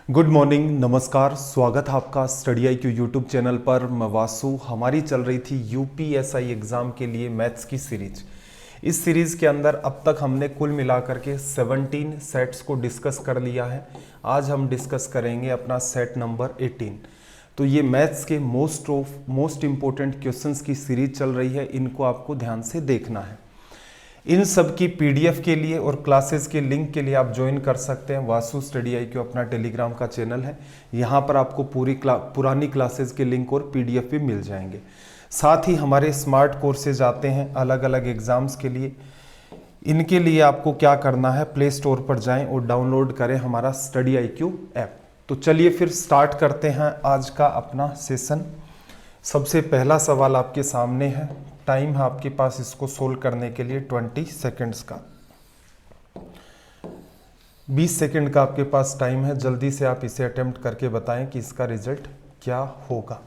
Good morning, नमस्कार, स्वागत है आपका स्टडी IQ यूट्यूब चैनल पर। मैं वासु। हमारी चल रही थी UPSI एग्ज़ाम के लिए मैथ्स की सीरीज। इस सीरीज़ के अंदर अब तक हमने कुल मिलाकर के 17 सेट्स को डिस्कस कर लिया है। आज हम डिस्कस करेंगे अपना सेट नंबर 18। तो ये मैथ्स के मोस्ट इम्पोर्टेंट क्वेश्चंस की सीरीज चल रही है, इनको आपको ध्यान से देखना है। इन सब की PDF के लिए और क्लासेस के लिंक के लिए आप ज्वाइन कर सकते हैं। वासु स्टडी IQ अपना टेलीग्राम का चैनल है, यहाँ पर आपको पुरानी क्लासेस के लिंक और PDF भी मिल जाएंगे। साथ ही हमारे स्मार्ट कोर्सेज आते हैं अलग अलग एग्ज़ाम्स के लिए। इनके लिए आपको क्या करना है, प्ले स्टोर पर जाएं और डाउनलोड करें हमारा स्टडी IQ ऐप। तो चलिए फिर स्टार्ट करते हैं आज का अपना सेशन। सबसे पहला सवाल आपके सामने है। टाइम है आपके पास इसको सोल्व करने के लिए 20 सेकेंड्स का। 20 सेकेंड का आपके पास टाइम है। जल्दी से आप इसे अटेम्प्ट करके बताएं कि इसका रिजल्ट क्या होगा।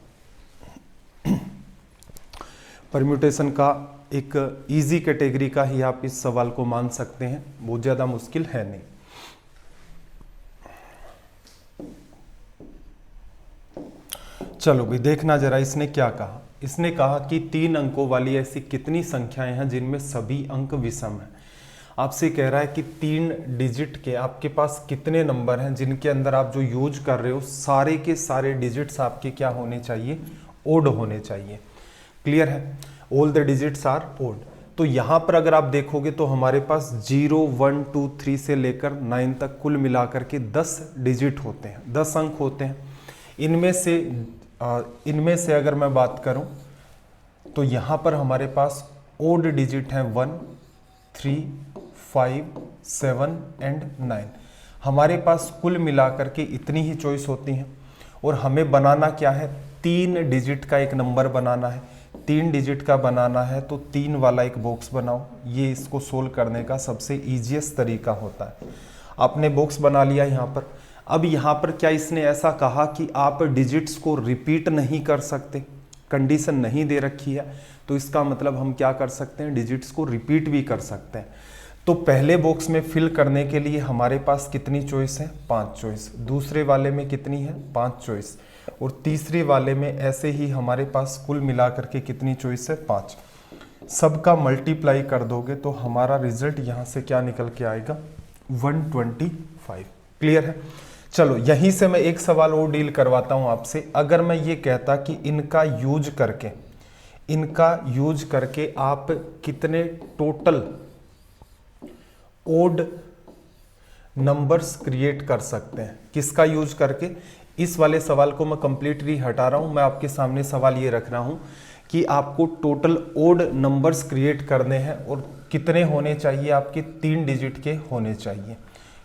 परम्यूटेशन का एक इजी कैटेगरी का ही आप इस सवाल को मान सकते हैं, बहुत ज़्यादा मुश्किल है नहीं। चलो भाई देखना जरा इसने क्या कहा। इसने कहा कि 3 अंकों वाली ऐसी कितनी संख्याएं हैं जिनमें सभी अंक विषम हैं। आपसे कह रहा है कि 3 डिजिट के आपके पास कितने नंबर हैं जिनके अंदर आप जो यूज कर रहे हो सारे के सारे डिजिट्स आपके क्या होने चाहिए, ओड होने चाहिए। क्लियर है, all the digits are odd. तो यहाँ पर अगर आप देखोगे तो हमारे पास 0, 1, 2, 3 से लेकर 9 तक कुल मिलाकर के 10 डिजिट होते हैं, 10 अंक होते हैं। इनमें से अगर मैं बात करूं तो यहां पर हमारे पास ओड डिजिट है 1, 3, 5, 7 एंड 9। हमारे पास कुल मिलाकर के इतनी ही चॉइस होती हैं और हमें बनाना क्या है, 3 डिजिट का एक नंबर बनाना है। 3 डिजिट का बनाना है तो 3 वाला एक बॉक्स बनाओ। ये इसको सोल्व करने का सबसे ईजीएस्ट तरीका होता है। आपने बॉक्स बना लिया यहाँ पर। अब यहाँ पर क्या इसने ऐसा कहा कि आप डिजिट्स को रिपीट नहीं कर सकते, कंडीशन नहीं दे रखी है। तो इसका मतलब हम क्या कर सकते हैं, डिजिट्स को रिपीट भी कर सकते हैं। तो पहले बॉक्स में फिल करने के लिए हमारे पास कितनी चॉइस है, 5 चॉइस। दूसरे वाले में कितनी है, 5 चॉइस। और तीसरे वाले में ऐसे ही हमारे पास कुल मिलाकर के कितनी चॉइस है, 5। सबका मल्टीप्लाई कर दोगे तो हमारा रिजल्ट यहाँ से क्या निकल के आएगा, 125। क्लियर है। चलो यहीं से मैं एक सवाल और डील करवाता हूं आपसे। अगर मैं ये कहता कि इनका यूज करके आप कितने टोटल ओड नंबर्स क्रिएट कर सकते हैं, किसका यूज करके, इस वाले सवाल को मैं कंप्लीटली हटा रहा हूं। मैं आपके सामने सवाल ये रख रहा हूं कि आपको टोटल ओड नंबर्स क्रिएट करने हैं और कितने होने चाहिए, आपके 3 डिजिट के होने चाहिए।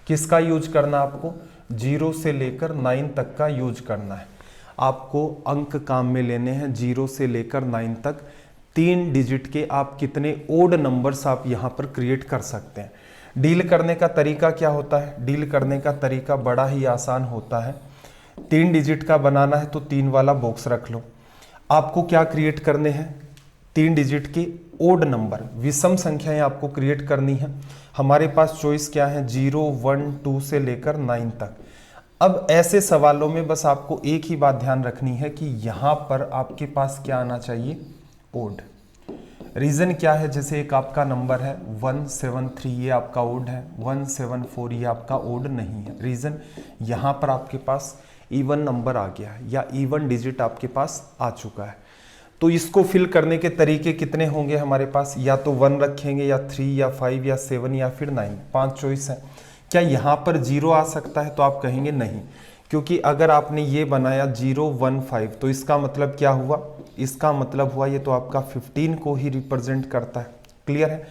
किसका यूज करना, आपको 0 से लेकर 9 तक का यूज करना है। आपको अंक काम में लेने हैं 0 से लेकर 9 तक। 3 डिजिट के आप कितने ओड नंबर्स आप यहाँ पर क्रिएट कर सकते हैं। डील करने का तरीका क्या होता है, डील करने का तरीका बड़ा ही आसान होता है। 3 डिजिट का बनाना है तो 3 वाला बॉक्स रख लो। आपको क्या क्रिएट करने हैं, 3 डिजिट के ओड नंबर, विषम संख्याएं आपको क्रिएट करनी है। हमारे पास चॉइस क्या है, 0, 1, 2 से लेकर 9 तक। अब ऐसे सवालों में बस आपको एक ही बात ध्यान रखनी है कि यहाँ पर आपके पास क्या आना चाहिए, ओड। रीज़न क्या है, जैसे एक आपका नंबर है 173, ये आपका ओड है। 174 ये आपका ओड नहीं है। रीज़न यहाँ पर आपके पास इवन नंबर आ गया है या इवन डिजिट आपके पास आ चुका है। तो इसको फिल करने के तरीके कितने होंगे हमारे पास, या तो 1 रखेंगे या 3 या 5 या 7 या फिर 9, 5 चॉइस है। क्या यहाँ पर 0 आ सकता है, तो आप कहेंगे नहीं, क्योंकि अगर आपने ये बनाया 0, 1, 5 तो इसका मतलब क्या हुआ, इसका मतलब हुआ ये तो आपका 15 को ही रिप्रेजेंट करता है। क्लियर है।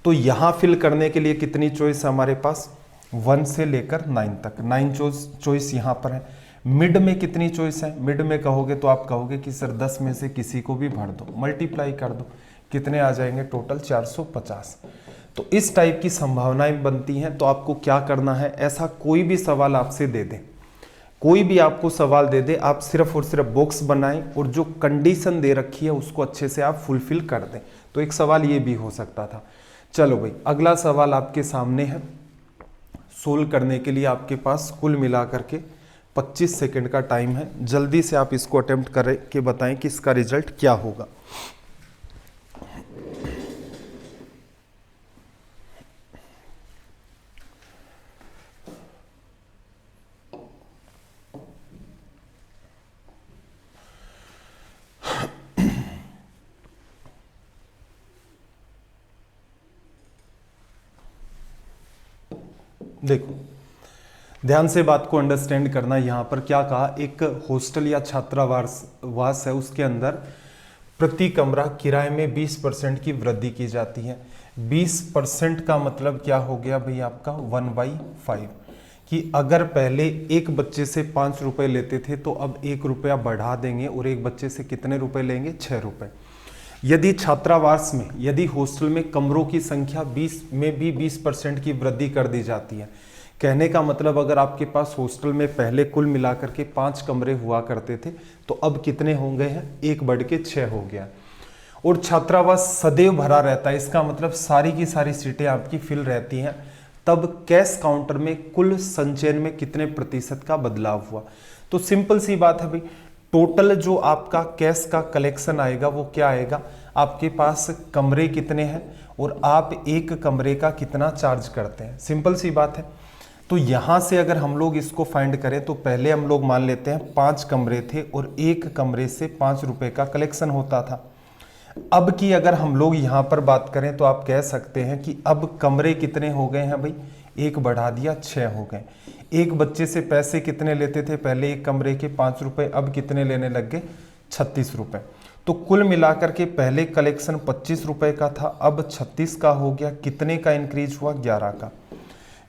तो यहाँ फिल करने के लिए कितनी चॉइस है हमारे पास, 1 से लेकर 9 तक, 9 चॉइस यहाँ पर है। मिड में कितनी चॉइस है, मिड में कहोगे तो आप कहोगे कि सर 10 में से किसी को भी भर दो, मल्टीप्लाई कर दो, कितने आ जाएंगे, टोटल 450। तो इस टाइप की संभावनाएं बनती हैं। तो आपको क्या करना है, ऐसा कोई भी सवाल आपसे दे दे, कोई भी आपको सवाल दे दे, आप सिर्फ और सिर्फ बॉक्स बनाएं और जो कंडीशन दे रखी है उसको अच्छे से आप फुलफिल कर दें। तो एक सवाल ये भी हो सकता था। चलो भाई अगला सवाल आपके सामने है। सोल्व करने के लिए आपके पास कुल मिलाकर के 25 सेकंड का टाइम है, जल्दी से आप इसको अटेम्प्ट करें कि बताएं कि इसका रिजल्ट क्या होगा। देखो, ध्यान से बात को अंडरस्टैंड करना। यहाँ पर क्या कहा, एक हॉस्टल या छात्रावास वास है, उसके अंदर प्रति कमरा किराए में 20% की वृद्धि की जाती है। 20% का मतलब क्या हो गया भाई आपका 1/5, कि अगर पहले एक बच्चे से 5 रुपए लेते थे तो अब 1 रुपया बढ़ा देंगे और एक बच्चे से कितने रुपए लेंगे, 6 रुपए। यदि छात्रावास में, यदि हॉस्टल में कमरों की संख्या 20 में भी 20% की वृद्धि कर दी जाती है। कहने का मतलब अगर आपके पास हॉस्टल में पहले कुल मिलाकर के 5 कमरे हुआ करते थे तो अब कितने हो गए हैं, 1 बढ़ के 6 हो गया। और छात्रावास सदैव भरा रहता है, इसका मतलब सारी की सारी सीटें आपकी फिल रहती हैं। तब कैश काउंटर में कुल संचयन में कितने प्रतिशत का बदलाव हुआ। तो सिंपल सी बात है भाई, टोटल जो आपका कैश का कलेक्शन आएगा वो क्या आएगा, आपके पास कमरे कितने हैं और आप एक कमरे का कितना चार्ज करते हैं। सिंपल सी बात है। तो यहां से अगर हम लोग इसको फाइंड करें तो पहले हम लोग मान लेते हैं 5 कमरे थे और एक कमरे से 5 रुपए का कलेक्शन होता था। अब की अगर हम लोग यहां पर बात करें तो आप कह सकते हैं कि अब कमरे कितने हो गए हैं भाई, 1 बढ़ा दिया 6 हो गए। एक बच्चे से पैसे कितने लेते थे पहले एक कमरे के, 5 रुपए, अब कितने लेने लग गए, 36 रुपए। तो कुल मिलाकर के पहले कलेक्शन 25 रुपए का था, अब 36 का हो गया। कितने का इंक्रीज हुआ, 11 का।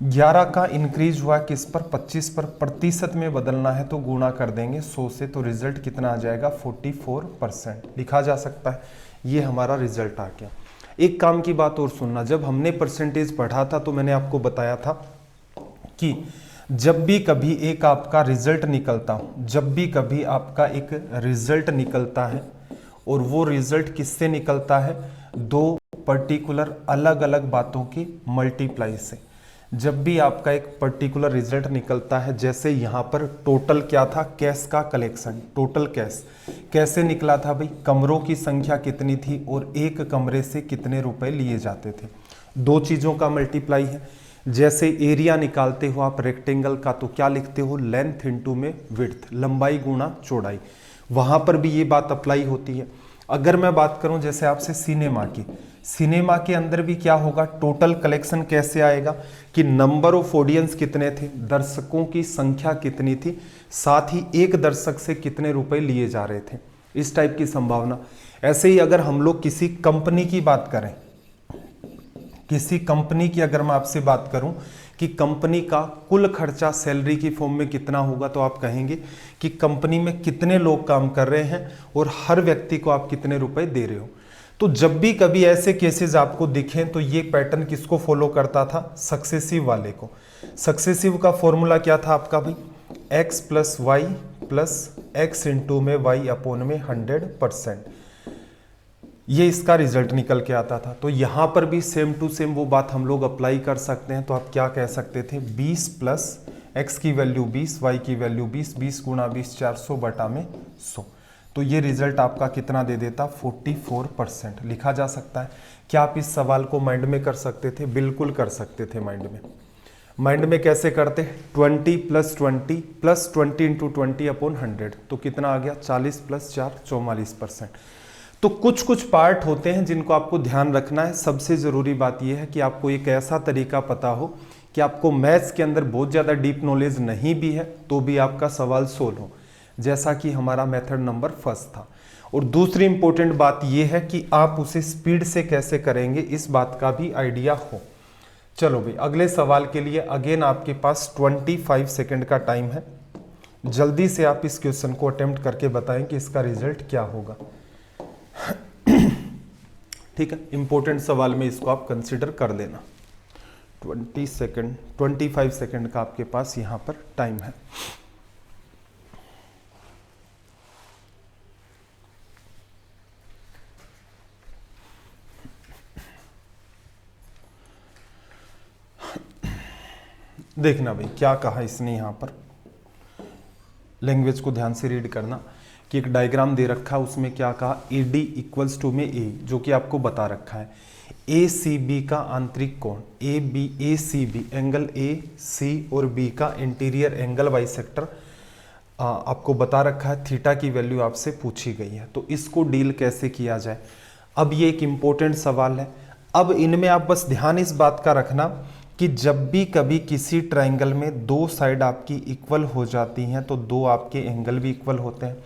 11 का इंक्रीज हुआ किस पर, 25 पर। प्रतिशत में बदलना है तो गुणा कर देंगे 100 से, तो रिजल्ट कितना आ जाएगा, 44% लिखा जा सकता है। ये हमारा रिजल्ट आ गया। एक काम की बात और सुनना, जब हमने परसेंटेज पढ़ा था तो मैंने आपको बताया था कि जब भी कभी एक आपका रिजल्ट निकलता हो, जब भी कभी आपका एक रिजल्ट निकलता है और वो रिजल्ट किससे निकलता है, 2 पर्टिकुलर अलग अलग बातों की मल्टीप्लाई से। जब भी आपका एक पर्टिकुलर रिजल्ट निकलता है, जैसे यहाँ पर टोटल क्या था, कैश का कलेक्शन, टोटल कैश कैसे निकला था भाई, कमरों की संख्या कितनी थी और एक कमरे से कितने रुपए लिए जाते थे। 2 चीज़ों का मल्टीप्लाई है। जैसे एरिया निकालते हो आप रेक्टेंगल का तो क्या लिखते हो, लेंथ इंटू में विड्थ, लंबाई गुणा चौड़ाई। वहाँ पर भी ये बात अप्लाई होती है। अगर मैं बात करूं जैसे आपसे सिनेमा की, सिनेमा के अंदर भी क्या होगा, टोटल कलेक्शन कैसे आएगा कि नंबर ऑफ ऑडियंस कितने थे, दर्शकों की संख्या कितनी थी, साथ ही एक दर्शक से कितने रुपए लिए जा रहे थे, इस टाइप की संभावना। ऐसे ही अगर हम लोग किसी कंपनी की बात करें, किसी कंपनी की अगर मैं आपसे बात करूं कि कंपनी का कुल खर्चा सैलरी की फॉर्म में कितना होगा, तो आप कहेंगे कि कंपनी में कितने लोग काम कर रहे हैं और हर व्यक्ति को आप कितने रुपए दे रहे हो। तो जब भी कभी ऐसे केसेस आपको दिखें तो ये पैटर्न किसको फॉलो करता था, सक्सेसिव वाले को। सक्सेसिव का फॉर्मूला क्या था आपका भाई, x plus Y plus X into में y अपॉन में 100%, ये इसका रिजल्ट निकल के आता था। तो यहां पर भी सेम टू सेम वो बात हम लोग अप्लाई कर सकते हैं। तो आप क्या कह सकते थे, 20 प्लस x की वैल्यू 20, y की वैल्यू 20, 20 गुणा 20 400 बटा में 100। तो ये रिजल्ट आपका कितना दे देता, 44% लिखा जा सकता है। क्या आप इस सवाल को माइंड में कर सकते थे, बिल्कुल कर सकते थे माइंड में। माइंड में कैसे करते, 20 प्लस 20 प्लस 20 इंटू 20 अपॉन 100, तो कितना आ गया, 40 प्लस 4 44%। तो कुछ कुछ पार्ट होते हैं जिनको आपको ध्यान रखना है। सबसे ज़रूरी बात यह है कि आपको एक ऐसा तरीका पता हो कि आपको मैथ्स के अंदर बहुत ज़्यादा डीप नॉलेज नहीं भी है तो भी आपका सवाल सोल्व हो, जैसा कि हमारा मेथड नंबर फर्स्ट था। और दूसरी इंपॉर्टेंट बात यह है कि आप उसे स्पीड से कैसे करेंगे, इस बात का भी आइडिया हो। चलो भाई, अगले सवाल के लिए अगेन आपके पास 25 सेकेंड का टाइम है। जल्दी से आप इस क्वेश्चन को अटेम्प्ट करके बताएं कि इसका रिजल्ट क्या होगा। ठीक है, इंपॉर्टेंट सवाल में इसको आप कंसीडर कर लेना। 25 सेकेंड का आपके पास यहां पर टाइम है। देखना भाई क्या कहा इसने यहां पर, लैंग्वेज को ध्यान से रीड करना कि एक डायग्राम दे रखा है, उसमें क्या कहा, AD इक्वल्स टू में A, जो कि आपको बता रखा है ACB का आंतरिक कोण, ACB एंगल AC और B का इंटीरियर एंगल बाइसेक्टर आपको बता रखा है, थीटा की वैल्यू आपसे पूछी गई है। तो इसको डील कैसे किया जाए, अब ये एक इम्पोर्टेंट सवाल है। अब इनमें आप बस ध्यान इस बात का रखना कि जब भी कभी किसी ट्राइंगल में दो साइड आपकी इक्वल हो जाती हैं तो दो आपके एंगल भी इक्वल होते हैं।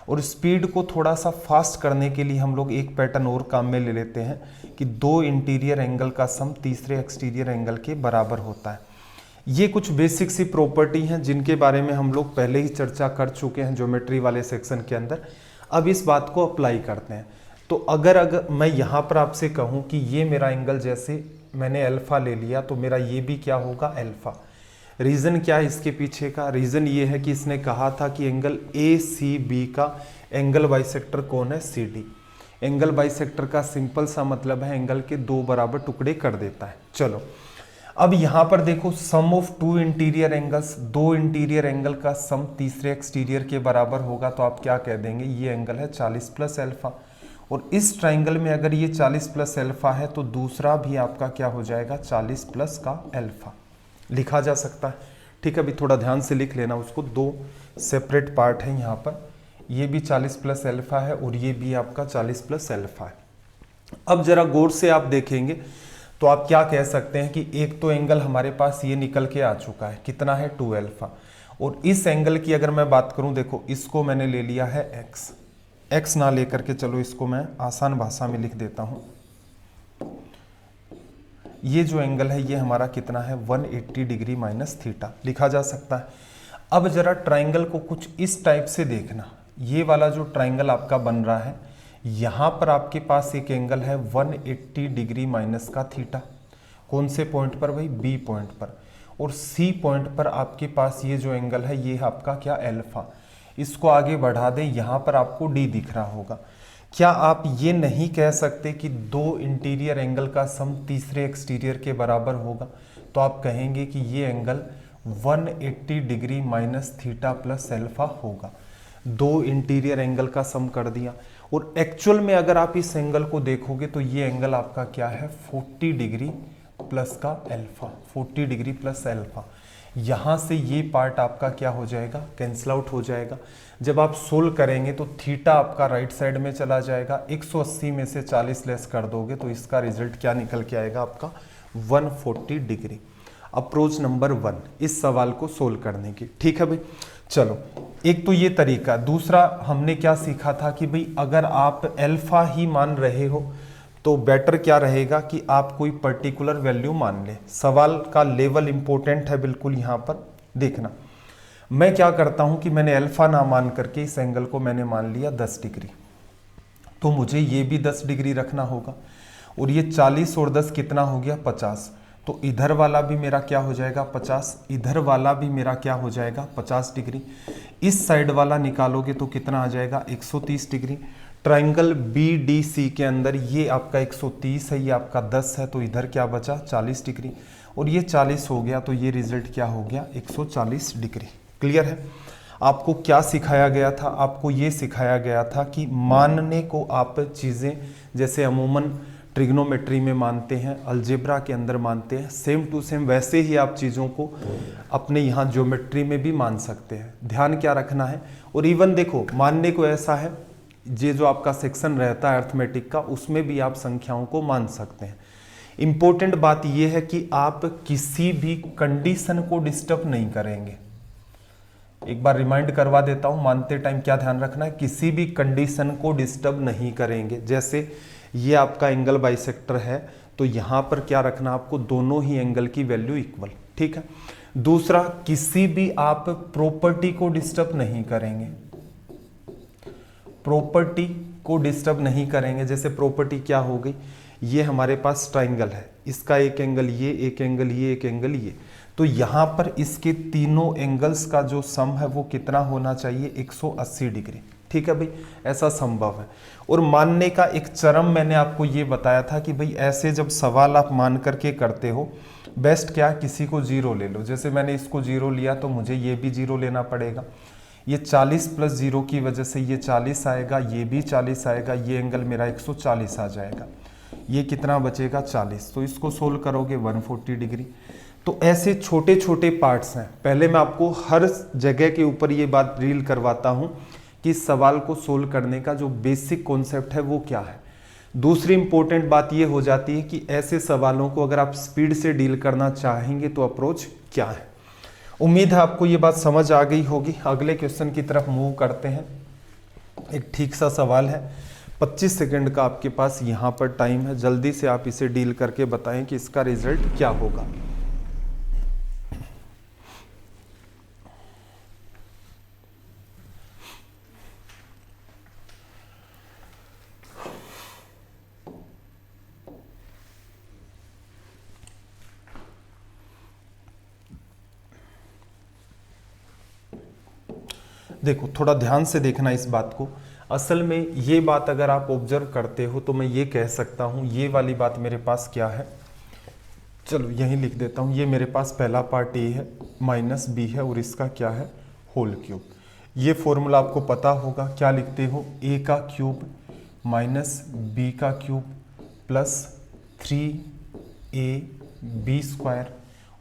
और स्पीड को थोड़ा सा फास्ट करने के लिए हम लोग एक पैटर्न और काम में ले लेते हैं कि दो इंटीरियर एंगल का सम तीसरे एक्सटीरियर एंगल के बराबर होता है। ये कुछ बेसिक सी प्रॉपर्टी हैं जिनके बारे में हम लोग पहले ही चर्चा कर चुके हैं ज्योमेट्री वाले सेक्शन के अंदर। अब इस बात को अप्लाई करते हैं। तो अगर मैं यहाँ पर आपसे कहूँ कि ये मेरा एंगल, जैसे मैंने अल्फा ले लिया, तो मेरा ये भी क्या होगा, अल्फा। रीज़न क्या है इसके पीछे का, रीज़न ये है कि इसने कहा था कि एंगल ACB का एंगल बाइसेक्टर कौन है, CD। एंगल बाइसेक्टर का सिंपल सा मतलब है एंगल के दो बराबर टुकड़े कर देता है। चलो अब यहाँ पर देखो, सम ऑफ टू इंटीरियर एंगल्स, दो इंटीरियर एंगल का सम तीसरे एक्सटीरियर के बराबर होगा। तो आप क्या कह देंगे, ये एंगल है 40 प्लस अल्फा। और इस ट्राइंगल में अगर ये 40 प्लस अल्फा है तो दूसरा भी आपका क्या हो जाएगा, 40 प्लस का अल्फा लिखा जा सकता है। ठीक है, अभी थोड़ा ध्यान से लिख लेना उसको, दो सेपरेट पार्ट है यहाँ पर, ये भी 40 प्लस अल्फा है और ये भी आपका 40 प्लस अल्फा है। अब जरा गौर से आप देखेंगे तो आप क्या कह सकते हैं कि एक तो एंगल हमारे पास ये निकल के आ चुका है, कितना है, 2 अल्फा। और इस एंगल की अगर मैं बात करूं, देखो इसको मैंने ले लिया है एक्स ना लेकर के, चलो इसको मैं आसान भाषा में लिख देता हूं। ये जो एंगल है ये हमारा कितना है, 180 डिग्री माइनस थीटा लिखा जा सकता है। अब जरा ट्राइंगल को कुछ इस टाइप से देखना, ये वाला जो ट्राइंगल आपका बन रहा है, यहाँ पर आपके पास एक एंगल है 180 डिग्री माइनस का थीटा। कौन से पॉइंट पर भाई, बी पॉइंट पर। और सी पॉइंट पर आपके पास ये जो एंगल है ये आपका क्या, अल्फा। इसको आगे बढ़ा दें, यहाँ पर आपको डी दिख रहा होगा। क्या आप ये नहीं कह सकते कि दो इंटीरियर एंगल का सम तीसरे एक्सटीरियर के बराबर होगा? तो आप कहेंगे कि ये angle 180 degree minus theta plus alpha होगा। दो इंटीरियर एंगल का सम कर दिया। और एक्चुअल में अगर आप इस एंगल को देखोगे तो ये एंगल आपका क्या है, 40 डिग्री प्लस का अल्फा, 40 डिग्री प्लस अल्फा। यहाँ से ये पार्ट आपका क्या हो जाएगा, कैंसिल आउट हो जाएगा। जब आप सोल्व करेंगे तो थीटा आपका राइट साइड में चला जाएगा, 180 में से 40 लेस कर दोगे तो इसका रिजल्ट क्या निकल के आएगा आपका, 140 डिग्री। अप्रोच नंबर 1 इस सवाल को सोल्व करने की। ठीक है भाई, चलो एक तो ये तरीका। दूसरा हमने क्या सीखा था कि भाई अगर आप अल्फा ही मान रहे हो तो बेटर क्या रहेगा कि आप कोई पर्टिकुलर वैल्यू मान ले। सवाल का लेवल इंपॉर्टेंट है बिल्कुल, यहाँ पर देखना। मैं क्या करता हूँ कि मैंने अल्फा ना मान करके इस एंगल को मैंने मान लिया 10 डिग्री, तो मुझे ये भी 10 डिग्री रखना होगा। और ये 40 और 10 कितना हो गया, 50। तो इधर वाला भी मेरा क्या हो जाएगा, 50। इधर वाला भी मेरा क्या हो जाएगा, 50 डिग्री। इस साइड वाला निकालोगे तो कितना आ जाएगा, 130 डिग्री। ट्राइंगल BDC के अंदर ये आपका 130 है, ये आपका 10 है, तो इधर क्या बचा, 40 डिग्री। और ये 40 हो गया तो ये रिजल्ट क्या हो गया, 140 डिग्री। क्लियर है? आपको क्या सिखाया गया था? आपको ये सिखाया गया था कि मानने को आप चीज़ें जैसे अमूमन ट्रिग्नोमेट्री में मानते हैं, अलजेब्रा के अंदर मानते हैं, सेम टू सेम वैसे ही आप चीज़ों को अपने यहाँ ज्योमेट्री में भी मान सकते हैं। ध्यान क्या रखना है। और इवन देखो, मानने को ऐसा है, ये जो आपका सेक्शन रहता है अर्थमेटिक का, उसमें भी आप संख्याओं को मान सकते हैं। इंपॉर्टेंट बात यह है कि आप किसी भी कंडीशन को डिस्टर्ब नहीं करेंगे। एक बार रिमाइंड करवा देता हूं, मानते टाइम क्या ध्यान रखना है, किसी भी कंडीशन को डिस्टर्ब नहीं करेंगे। जैसे ये आपका एंगल बाइसेक्टर है, तो यहां पर क्या रखना आपको, दोनों ही एंगल की वैल्यू इक्वल। ठीक है। दूसरा, किसी भी आप प्रॉपर्टी को डिस्टर्ब नहीं करेंगे, प्रॉपर्टी को डिस्टर्ब नहीं करेंगे। जैसे प्रॉपर्टी क्या हो गई, ये हमारे पास ट्राइंगल है, इसका एक एंगल ये, एक एंगल ये, एक एंगल ये, तो यहाँ पर इसके तीनों एंगल्स का जो सम है वो कितना होना चाहिए, 180 डिग्री। ठीक है भाई, ऐसा संभव है। और मानने का एक चरम मैंने आपको ये बताया था कि भाई ऐसे जब सवाल आप मान करके करते हो, बेस्ट क्या, किसी को 0 ले लो। जैसे मैंने इसको 0 लिया तो मुझे ये भी 0 लेना पड़ेगा। ये 40 प्लस 0 की वजह से ये 40 आएगा, ये भी 40 आएगा, ये एंगल मेरा 140 आ जाएगा। ये कितना बचेगा 40, तो इसको सोल्व करोगे 140 डिग्री। तो ऐसे छोटे छोटे पार्ट्स हैं। पहले मैं आपको हर जगह के ऊपर ये बात ड्रिल करवाता हूँ कि इस सवाल को सोल्व करने का जो बेसिक कॉन्सेप्ट है वो क्या है। दूसरी इंपॉर्टेंट बात ये हो जाती है कि ऐसे सवालों को अगर आप स्पीड से डील करना चाहेंगे तो अप्रोच क्या है। उम्मीद है आपको ये बात समझ आ गई होगी। अगले क्वेश्चन की तरफ मूव करते हैं। एक ठीक सा सवाल है, 25 सेकंड का आपके पास यहाँ पर टाइम है। जल्दी से आप इसे डील करके बताएं कि इसका रिजल्ट क्या होगा। देखो, थोड़ा ध्यान से देखना इस बात को। असल में ये बात अगर आप ऑब्जर्व करते हो तो मैं ये कह सकता हूँ, ये वाली बात मेरे पास क्या है, चलो यहीं लिख देता हूँ। ये मेरे पास पहला पार्ट ए है, माइनस बी है, और इसका क्या है, होल क्यूब। ये फॉर्मूला आपको पता होगा, क्या लिखते हो, ए का क्यूब माइनस बी का क्यूब प्लस 3ab स्क्वायर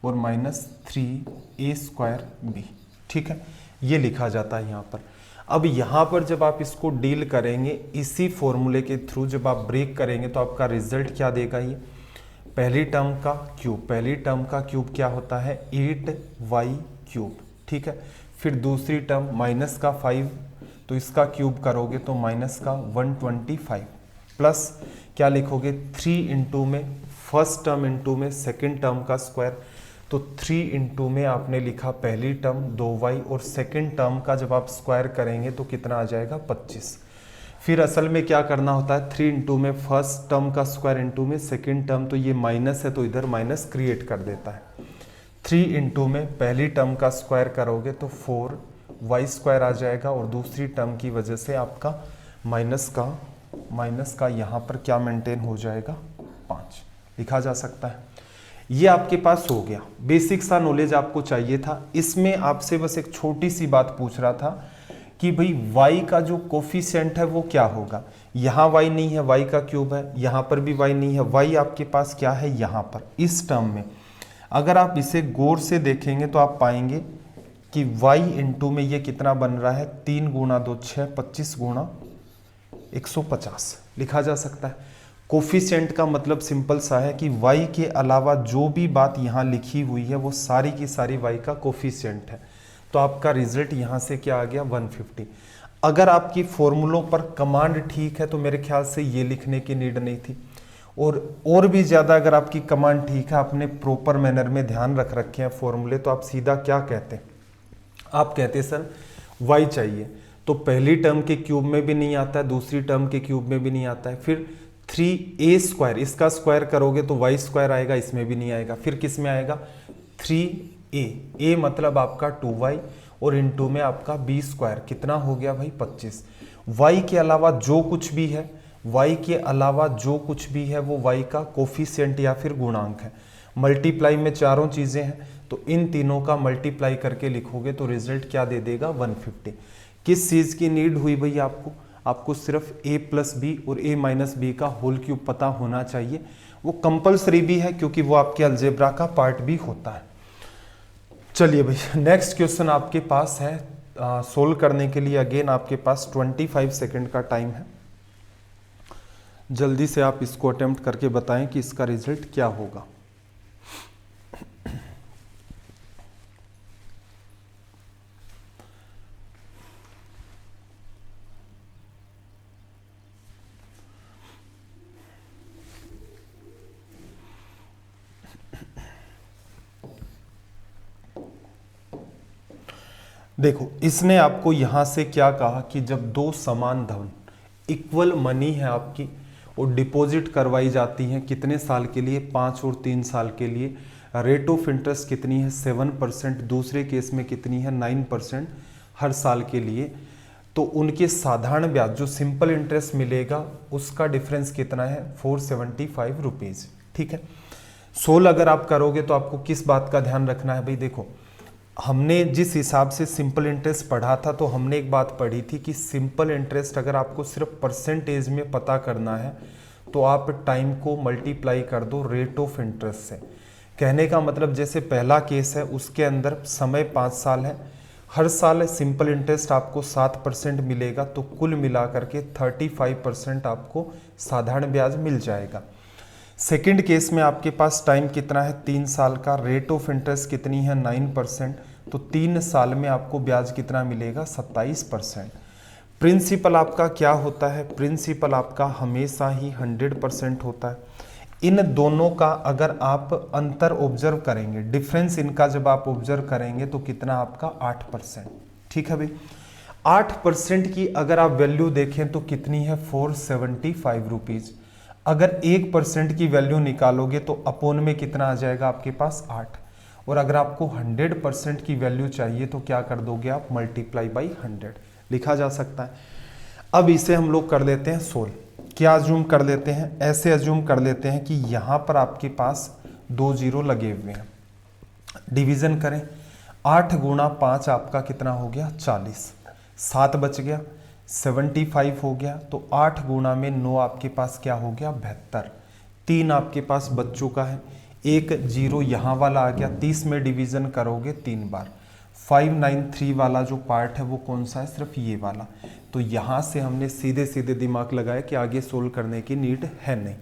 और माइनस 3a²b। ठीक है, ये लिखा जाता है यहाँ पर। अब यहाँ पर जब आप इसको डील करेंगे इसी फॉर्मूले के थ्रू, जब आप ब्रेक करेंगे तो आपका रिजल्ट क्या देगा, ये पहली टर्म का क्यूब, पहली टर्म का क्यूब क्या होता है 8y³। ठीक है, फिर दूसरी टर्म माइनस का 5, तो इसका क्यूब करोगे तो माइनस का 125 प्लस क्या लिखोगे 3 इंटू में फर्स्ट टर्म इंटू में सेकेंड टर्म का स्क्वायर, तो 3 इंटू में आपने लिखा पहली टर्म 2y और सेकेंड टर्म का जब आप स्क्वायर करेंगे तो कितना आ जाएगा 25। फिर असल में क्या करना होता है, 3 इंटू में फर्स्ट टर्म का स्क्वायर इंटू में सेकेंड टर्म, तो ये माइनस है तो इधर माइनस क्रिएट कर देता है। 3 इंटू में पहली टर्म का स्क्वायर करोगे तो 4y² आ जाएगा, और दूसरी टर्म की वजह से आपका माइनस का यहाँ पर क्या मेंटेन हो जाएगा 5 लिखा जा सकता है। ये आपके पास हो गया, बेसिक सा नॉलेज आपको चाहिए था। इसमें आपसे बस एक छोटी सी बात पूछ रहा था कि भाई y का जो कोफिशिएंट है वो क्या होगा। यहाँ y नहीं है, y का क्यूब है, यहाँ पर भी y नहीं है, y आपके पास क्या है यहाँ पर इस टर्म में। अगर आप इसे गौर से देखेंगे तो आप पाएंगे कि y इंटू में ये कितना बन रहा है 3 गुणा 2 6, 25 गुणा 150 लिखा जा सकता है। कोफिशिएंट का मतलब सिंपल सा है कि y के अलावा जो भी बात यहाँ लिखी हुई है वो सारी की सारी y का कोफिशिएंट है। तो आपका रिजल्ट यहाँ से क्या आ गया 150। अगर आपकी फॉर्मूलों पर कमांड ठीक है तो मेरे ख्याल से ये लिखने की नीड नहीं थी, और भी ज़्यादा अगर आपकी कमांड ठीक है, आपने प्रॉपर मैनर में ध्यान रख रखे हैं फॉर्मूले, तो आप सीधा क्या कहते हैं, आप कहते सर y चाहिए, तो पहली टर्म के क्यूब में भी नहीं आता है, दूसरी टर्म के क्यूब में भी नहीं आता है, फिर 3a², इसका स्क्वायर करोगे तो y² आएगा, इसमें भी नहीं आएगा, फिर किस में आएगा 3a मतलब आपका 2y और इंटू में आपका b² कितना हो गया भाई 25। y के अलावा जो कुछ भी है, y के अलावा जो कुछ भी है वो y का कोफिशिएंट या फिर गुणांक है। मल्टीप्लाई में चारों चीज़ें हैं तो इन तीनों का मल्टीप्लाई करके लिखोगे तो रिजल्ट क्या दे देगा 150। किस चीज़ की नीड हुई भाई आपको सिर्फ a प्लस बी और a माइनस बी का होल क्यूब पता होना चाहिए। वो कंपलसरी भी है क्योंकि वो आपके अलजेब्रा का पार्ट भी होता है। चलिए भाई नेक्स्ट क्वेश्चन आपके पास है, सोल्व करने के लिए अगेन आपके पास 25 सेकंड का टाइम है। जल्दी से आप इसको अटेम्प्ट करके बताएं कि इसका रिजल्ट क्या होगा। देखो, इसने आपको यहां से क्या कहा कि जब दो समान धन इक्वल मनी है आपकी और डिपॉजिट करवाई जाती हैं कितने साल के लिए, 5 और 3 साल के लिए, रेट ऑफ इंटरेस्ट कितनी है 7%, दूसरे केस में कितनी है 9% हर साल के लिए, तो उनके साधारण ब्याज जो सिंपल इंटरेस्ट मिलेगा उसका डिफरेंस कितना है 475 रुपीज़। ठीक है, 16 अगर आप करोगे तो आपको किस बात का ध्यान रखना है भाई, देखो हमने जिस हिसाब से सिंपल इंटरेस्ट पढ़ा था तो हमने एक बात पढ़ी थी कि सिंपल इंटरेस्ट अगर आपको सिर्फ परसेंटेज में पता करना है तो आप टाइम को मल्टीप्लाई कर दो रेट ऑफ इंटरेस्ट से। कहने का मतलब जैसे पहला केस है उसके अंदर समय 5 साल है, हर साल सिंपल इंटरेस्ट आपको 7% मिलेगा, तो कुल मिलाकर के 35% आपको साधारण ब्याज मिल जाएगा। सेकंड केस में आपके पास टाइम कितना है 3 साल का, रेट ऑफ इंटरेस्ट कितनी है 9%, तो 3 साल में आपको ब्याज कितना मिलेगा 27%। प्रिंसिपल आपका क्या होता है, प्रिंसिपल आपका हमेशा ही 100% होता है। इन दोनों का अगर आप अंतर ऑब्जर्व करेंगे, डिफरेंस इनका जब आप ऑब्जर्व करेंगे तो कितना आपका 8%। ठीक है भाई, 8% की अगर आप वैल्यू देखें तो कितनी है 475 रुपीज। अगर 1% की वैल्यू निकालोगे तो अपोन में कितना आ जाएगा आपके पास 8, और अगर आपको 100% की वैल्यू चाहिए तो क्या कर दोगे आप मल्टीप्लाई बाई 100 लिखा जा सकता है। अब इसे हम लोग कर लेते हैं सोल्व। क्या अज्यूम कर लेते हैं, ऐसे अज्यूम कर लेते हैं कि यहाँ पर आपके पास 2 जीरो लगे हुए हैं, डिवीजन करें 8 गुणा 5 आपका कितना हो गया 40, 7 बच गया 75 हो गया, तो 8 गुणा में 9 आपके पास क्या हो गया 72, 3 आपके पास बच चुका है, एक जीरो यहाँ वाला आ गया, 30 में डिवीजन करोगे 3 बार, 593 वाला जो पार्ट है वो कौन सा है सिर्फ ये वाला। तो यहाँ से हमने सीधे सीधे दिमाग लगाया कि आगे सोल्व करने की नीड है नहीं।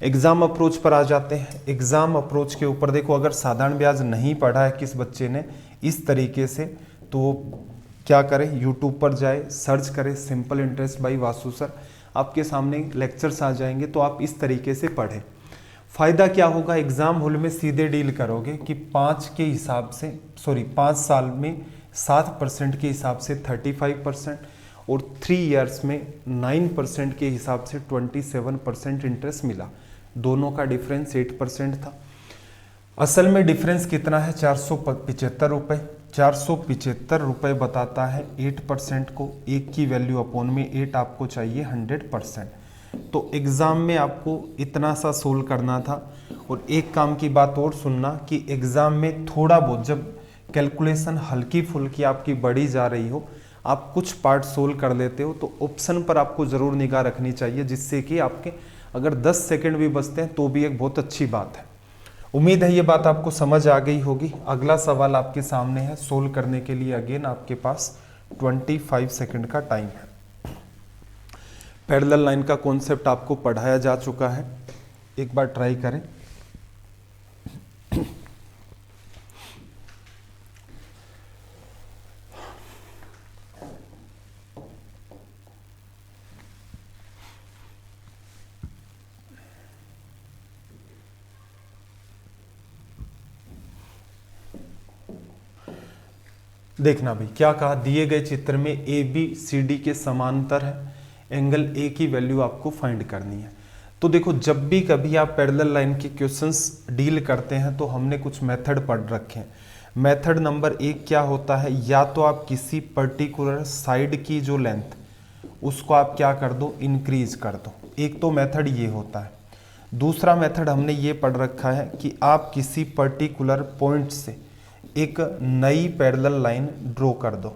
एग्जाम अप्रोच पर आ जाते हैं। एग्जाम अप्रोच के ऊपर देखो, अगर साधारण ब्याज नहीं पढ़ा है किस बच्चे ने इस तरीके से, तो क्या करें यूट्यूब पर जाए, सर्च करें simple interest by Vasu sir, आपके सामने लेक्चर्स आ जाएंगे, तो आप इस तरीके से पढ़ें। फ़ायदा क्या होगा, एग्ज़ाम हॉल में सीधे डील करोगे कि 5 के हिसाब से 5 साल में 7% के हिसाब से 35% और 3 इयर्स में 9% के हिसाब से 27% इंटरेस्ट मिला। दोनों का डिफरेंस 8% था। असल में डिफरेंस कितना है 475 रुपये। 475 रुपये बताता है 8% को, 1 की वैल्यू अपोन में 8 आपको चाहिए 100%। तो एग्ज़ाम में आपको इतना सा सोल्व करना था। और एक काम की बात और सुनना कि एग्ज़ाम में थोड़ा बहुत जब कैलकुलेशन हल्की फुल्की आपकी बढ़ी जा रही हो, आप कुछ पार्ट सोल्व कर लेते हो, तो ऑप्शन पर आपको ज़रूर निगाह रखनी चाहिए, जिससे कि आपके अगर 10 सेकंड भी बचते हैं तो भी एक बहुत अच्छी बात है। उम्मीद है ये बात आपको समझ आ गई होगी। अगला सवाल आपके सामने है, सोल्व करने के लिए अगेन आपके पास 25 सेकंड का टाइम है। पैरेलल लाइन का कॉन्सेप्ट आपको पढ़ाया जा चुका है, एक बार ट्राई करें। देखना भाई क्या कहा, दिए गए चित्र में ए बी सी डी के समांतर है, एंगल ए की वैल्यू आपको फाइंड करनी है। तो देखो, जब भी कभी आप पैरेलल लाइन के क्वेश्चंस डील करते हैं तो हमने कुछ मेथड पढ़ रखे हैं। मेथड नंबर 1 क्या होता है, या तो आप किसी पर्टिकुलर साइड की जो लेंथ उसको आप क्या कर दो इंक्रीज कर दो, एक तो मेथड ये होता है। दूसरा मेथड हमने ये पढ़ रखा है कि आप किसी पर्टिकुलर पॉइंट से एक नई पैरेलल लाइन ड्रॉ कर दो,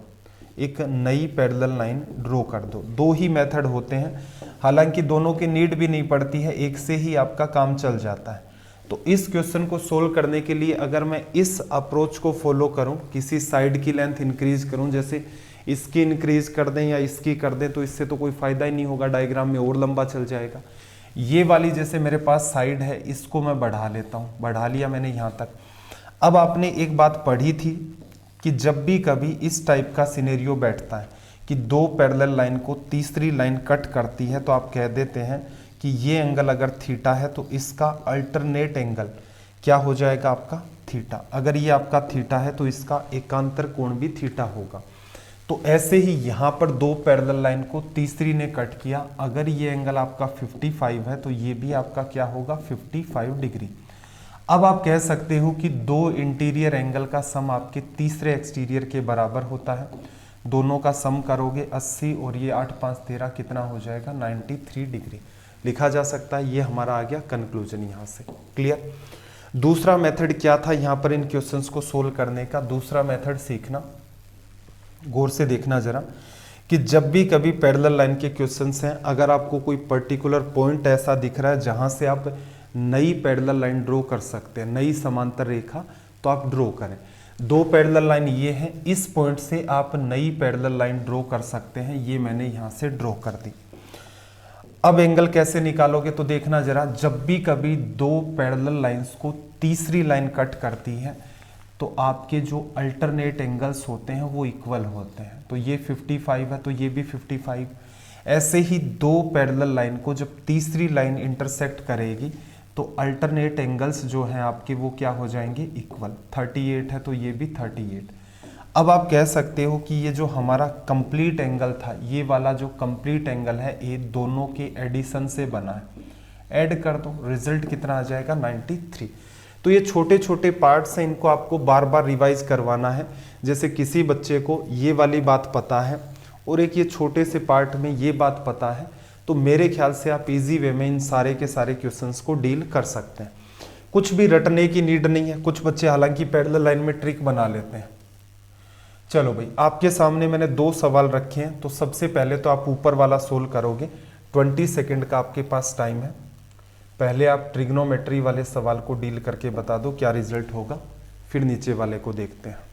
एक नई पैरेलल लाइन ड्रॉ कर दो। 2 ही मेथड होते हैं, हालांकि दोनों की नीड भी नहीं पड़ती है, एक से ही आपका काम चल जाता है। तो इस क्वेश्चन को सोल्व करने के लिए अगर मैं इस अप्रोच को फॉलो करूं, किसी साइड की लेंथ इंक्रीज करूं, जैसे इसकी इंक्रीज कर दें या इसकी कर दें, तो इससे तो कोई फायदा ही नहीं होगा, डायग्राम में और लंबा चल जाएगा। ये वाली जैसे मेरे पास साइड है, इसको मैं बढ़ा लेता हूँ, बढ़ा लिया मैंने यहाँ तक। अब आपने एक बात पढ़ी थी कि जब भी कभी इस टाइप का सिनेरियो बैठता है कि 2 पैरेलल लाइन को तीसरी लाइन कट करती है, तो आप कह देते हैं कि ये एंगल अगर थीटा है तो इसका अल्टरनेट एंगल क्या हो जाएगा आपका थीटा। अगर ये आपका थीटा है तो इसका एकांतर कोण भी थीटा होगा। तो ऐसे ही यहाँ पर 2 पैरेलल लाइन को तीसरी ने कट किया, अगर ये एंगल आपका 55 है तो ये भी आपका क्या होगा 55 डिग्री। अब आप कह सकते हो कि 2 इंटीरियर एंगल का सम आपके तीसरे एक्सटीरियर के बराबर होता है। दोनों का सम करोगे 80 और ये 8 5 13 कितना हो जाएगा 93 डिग्री लिखा जा सकता है। ये हमारा आ गया कंक्लूजन यहाँ से। क्लियर। दूसरा मेथड क्या था यहाँ पर इन क्वेश्चंस को सोल्व करने का? दूसरा मेथड सीखना, गौर से देखना जरा, कि जब भी कभी पैरेलल लाइन के क्वेश्चंस हैं, अगर आपको कोई पर्टिकुलर पॉइंट ऐसा दिख रहा है जहां से आप नई पैरेलल लाइन ड्रॉ कर सकते हैं, नई समांतर रेखा, तो आप ड्रॉ करें। दो पैरेलल लाइन ये हैं, इस पॉइंट से आप नई पैरेलल लाइन ड्रॉ कर सकते हैं, ये मैंने यहां से ड्रॉ कर दी। अब एंगल कैसे निकालोगे? तो देखना जरा, जब भी कभी दो पैरेलल लाइंस को तीसरी लाइन कट करती है तो आपके जो अल्टरनेट एंगल्स होते हैं वो इक्वल होते हैं। तो ये 55 है तो ये भी 55। ऐसे ही दो पैरेलल लाइन को जब तीसरी लाइन इंटरसेक्ट करेगी तो अल्टरनेट एंगल्स जो हैं आपके वो क्या हो जाएंगे? इक्वल। 38 है तो ये भी 38। अब आप कह सकते हो कि ये जो हमारा कंप्लीट एंगल था, ये वाला जो कंप्लीट एंगल है, ये दोनों के एडिशन से बना है। ऐड कर दो, रिजल्ट कितना आ जाएगा? 93। तो ये छोटे छोटे पार्ट्स हैं, इनको आपको बार बार रिवाइज करवाना है। जैसे किसी बच्चे को ये वाली बात पता है और एक ये छोटे से पार्ट में ये बात पता है, तो मेरे ख्याल से आप इजी वे में इन सारे के सारे क्वेश्चंस को डील कर सकते हैं। कुछ भी रटने की नीड नहीं है। कुछ बच्चे हालांकि पैरेलल लाइन में ट्रिक बना लेते हैं। चलो भाई, आपके सामने मैंने दो सवाल रखे हैं, तो सबसे पहले तो आप ऊपर वाला सोल्व करोगे। 20 सेकेंड का आपके पास टाइम है। पहले आप ट्रिग्नोमेट्री वाले सवाल को डील करके बता दो क्या रिजल्ट होगा, फिर नीचे वाले को देखते हैं।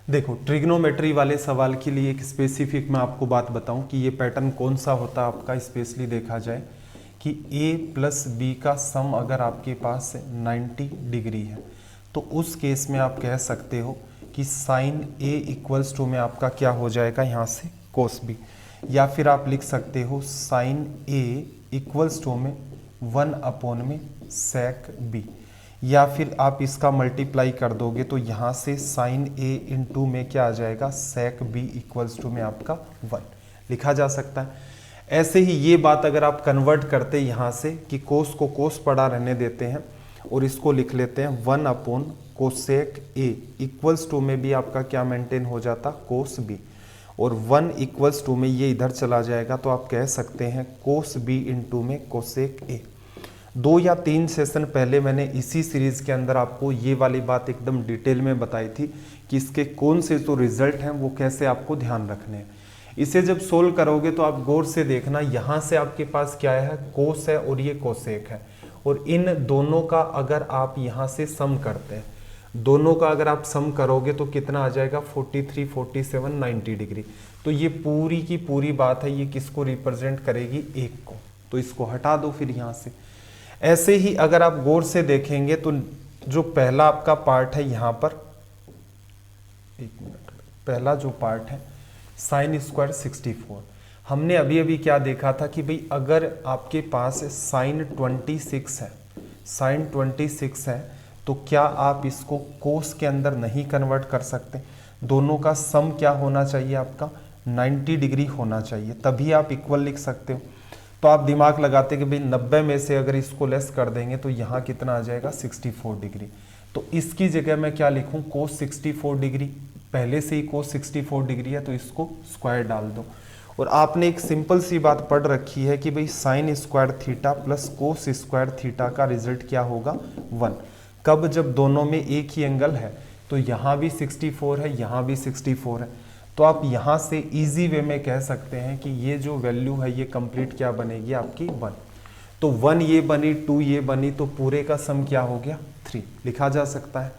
देखो, ट्रिग्नोमेट्री वाले सवाल के लिए एक स्पेसिफिक मैं आपको बात बताऊं कि ये पैटर्न कौन सा होता है आपका, स्पेशली देखा जाए कि a प्लस बी का सम अगर आपके पास 90 डिग्री है तो उस केस में आप कह सकते हो कि साइन a इक्वल्स टू में आपका क्या हो जाएगा यहाँ से? कोस b। या फिर आप लिख सकते हो साइन a इक्वल्स टू में 1 में सेक b। या फिर आप इसका मल्टीप्लाई कर दोगे तो यहाँ से साइन a इंटू में क्या आ जाएगा? सेक b इक्वल्स टू में आपका 1 लिखा जा सकता है। ऐसे ही ये बात अगर आप कन्वर्ट करते यहाँ से कि कोस को कोस पड़ा रहने देते हैं और इसको लिख लेते हैं 1 कोसेक a इक्वल्स टू में भी आपका क्या मेंटेन हो जाता? कोस b। और 1 इक्वल्स टू में ये इधर चला जाएगा तो आप कह सकते हैं कोस b इंटू में कोसेक a। 2 या 3 सेशन पहले मैंने इसी सीरीज के अंदर आपको ये वाली बात एकदम डिटेल में बताई थी कि इसके कौन से जो रिजल्ट हैं वो कैसे आपको ध्यान रखने हैं। इसे जब सोल्व करोगे तो आप गौर से देखना, यहाँ से आपके पास क्या है? कोस है और ये कोसेक है। और इन दोनों का अगर आप यहाँ से सम करते हैं, दोनों का अगर आप सम करोगे तो कितना आ जाएगा? 43, 47, 90 डिग्री। तो ये पूरी की पूरी बात है, ये किसको रिप्रेजेंट करेगी? 1 को। तो इसको हटा दो फिर यहाँ से। ऐसे ही अगर आप गौर से देखेंगे तो जो पहला आपका पार्ट है यहाँ पर, एक मिनट, पहला जो पार्ट है साइन स्क्वायर 64, हमने अभी अभी क्या देखा था कि भाई अगर आपके पास साइन 26 है, साइन 26 है तो क्या आप इसको कोस के अंदर नहीं कन्वर्ट कर सकते? दोनों का सम क्या होना चाहिए आपका? 90 डिग्री होना चाहिए, तभी आप इक्वल लिख सकते हो। तो आप दिमाग लगाते कि भाई 90 में से अगर इसको लेस कर देंगे तो यहाँ कितना आ जाएगा? 64 डिग्री। तो इसकी जगह मैं क्या लिखूँ? कोस 64 डिग्री। पहले से ही कोस 64 डिग्री है तो इसको स्क्वायर डाल दो। और आपने एक सिंपल सी बात पढ़ रखी है कि भाई sine square theta plus cos square theta का रिजल्ट क्या होगा? 1। कब? जब दोनों में एक ही एंगल है। तो यहाँ भी 64 है, यहाँ भी 64 है। तो आप यहाँ से इजी वे में कह सकते हैं कि ये जो वैल्यू है ये कंप्लीट क्या बनेगी आपकी? 1। तो 1 ये बनी, 2 ये बनी, तो पूरे का सम क्या हो गया? 3 लिखा जा सकता है।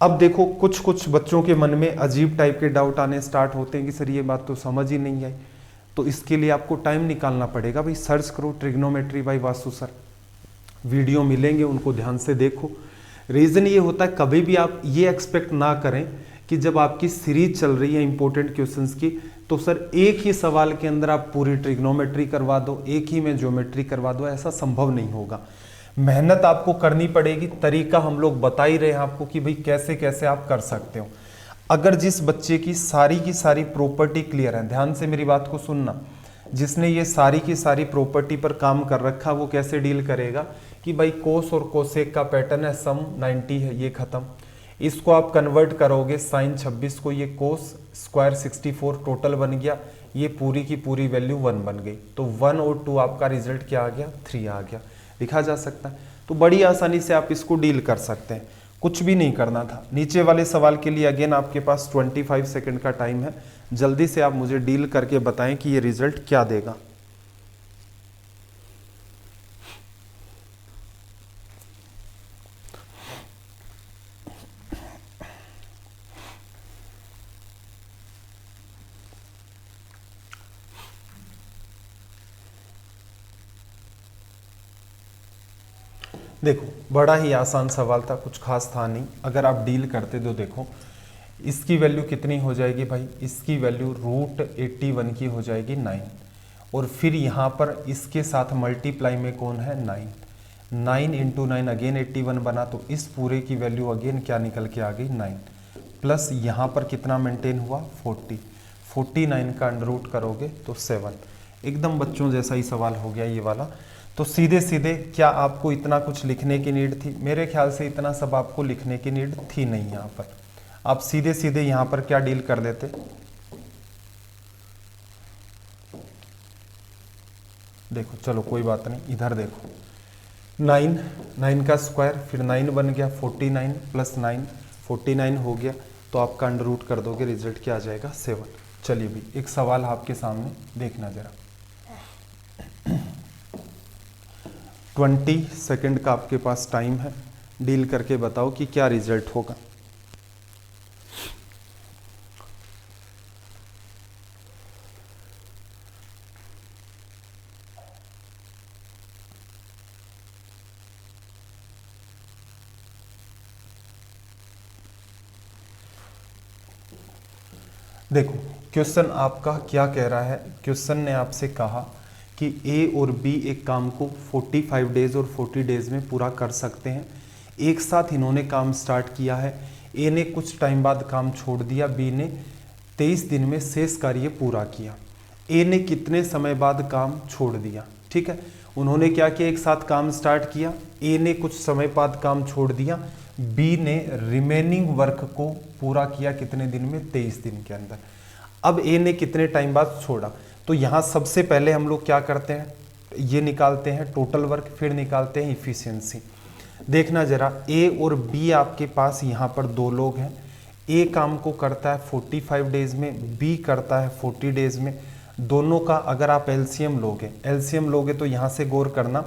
अब देखो, कुछ कुछ बच्चों के मन में अजीब टाइप के डाउट आने स्टार्ट होते हैं कि सर ये बात तो समझ ही नहीं आई। तो इसके लिए आपको टाइम निकालना पड़ेगा। भाई सर्च करो trigonometry by Vasu sir, video मिलेंगे, उनको ध्यान से देखो। रीज़न ये होता है, कभी भी आप ये एक्सपेक्ट ना करें कि जब आपकी सीरीज चल रही है इंपॉर्टेंट क्वेश्चंस की तो सर एक ही सवाल के अंदर आप पूरी ट्रिग्नोमेट्री करवा दो, एक ही में ज्योमेट्री करवा दो। ऐसा संभव नहीं होगा। मेहनत आपको करनी पड़ेगी। तरीका हम लोग बता ही रहे हैं आपको कि भाई कैसे कैसे आप कर सकते हो। अगर जिस बच्चे की सारी प्रॉपर्टी क्लियर है, ध्यान से मेरी बात को सुनना, जिसने ये सारी की सारी प्रॉपर्टी पर काम कर रखा वो कैसे डील करेगा कि भाई कोस और कोसेक का पैटर्न है, सम 90 है, ये खत्म। इसको आप कन्वर्ट करोगे साइन 26 को, ये कोस स्क्वायर 64 टोटल बन गया, ये पूरी की पूरी वैल्यू 1 बन गई। तो 1 और 2 आपका रिजल्ट क्या आ गया, 3 आ गया। लिखा जा सकता है। तो बड़ी आसानी से आप इसको डील कर सकते हैं, कुछ भी नहीं करना था। नीचे वाले सवाल के लिए अगेन आपके पास 25 सेकंड का टाइम है, जल्दी से आप मुझे डील करके बताएं कि ये रिजल्ट क्या देगा। देखो बड़ा ही आसान सवाल था, कुछ खास था नहीं। अगर आप डील करते तो देखो इसकी वैल्यू कितनी हो जाएगी भाई, इसकी वैल्यू √81 की हो जाएगी 9, और फिर यहाँ पर इसके साथ मल्टीप्लाई में कौन है 9, 9 × 9 अगेन 81 बना, तो इस पूरे की वैल्यू अगेन क्या निकल के आ गई 9, प्लस यहाँ पर कितना मेंटेन हुआ 40, 49 का अंडर करोगे तो 7। एकदम बच्चों जैसा ही सवाल हो गया ये वाला। तो सीधे सीधे क्या आपको इतना कुछ लिखने की नीड थी? मेरे ख्याल से इतना सब आपको लिखने की नीड थी नहीं। यहाँ पर आप सीधे सीधे यहाँ पर क्या डील कर देते, देखो चलो कोई बात नहीं, इधर देखो 9, 9 का स्क्वायर, फिर 9 बन गया 49 प्लस 9 49 हो गया, तो आपका अंडर कर दोगे, रिजल्ट क्या आ जाएगा 7। चलिए भी एक सवाल आपके सामने देखना जरा। 20 सेकंड का आपके पास टाइम है, डील करके बताओ कि क्या रिजल्ट होगा। देखो क्वेश्चन आपका क्या कह रहा है, क्वेश्चन ने आपसे कहा कि ए और बी एक काम को 45 डेज और 40 डेज में पूरा कर सकते हैं। एक साथ इन्होंने काम स्टार्ट किया है, ए ने कुछ टाइम बाद काम छोड़ दिया, बी ने 23 दिन में शेष कार्य पूरा किया। ए ने कितने समय बाद काम छोड़ दिया? ठीक है, उन्होंने क्या किया, एक साथ काम स्टार्ट किया, ए ने कुछ समय बाद काम छोड़ दिया, बी ने रिमेनिंग वर्क को पूरा किया कितने दिन में, 23 दिन के अंदर। अब ए ने कितने टाइम बाद छोड़ा, तो यहाँ सबसे पहले हम लोग क्या करते हैं, ये निकालते हैं टोटल वर्क, फिर निकालते हैं इफिशियंसी। देखना जरा, ए और बी आपके पास यहाँ पर दो लोग हैं, ए काम को करता है 45 डेज में, बी करता है 40 डेज में। दोनों का अगर आप एलसीएम लोगे तो यहाँ से गौर करना,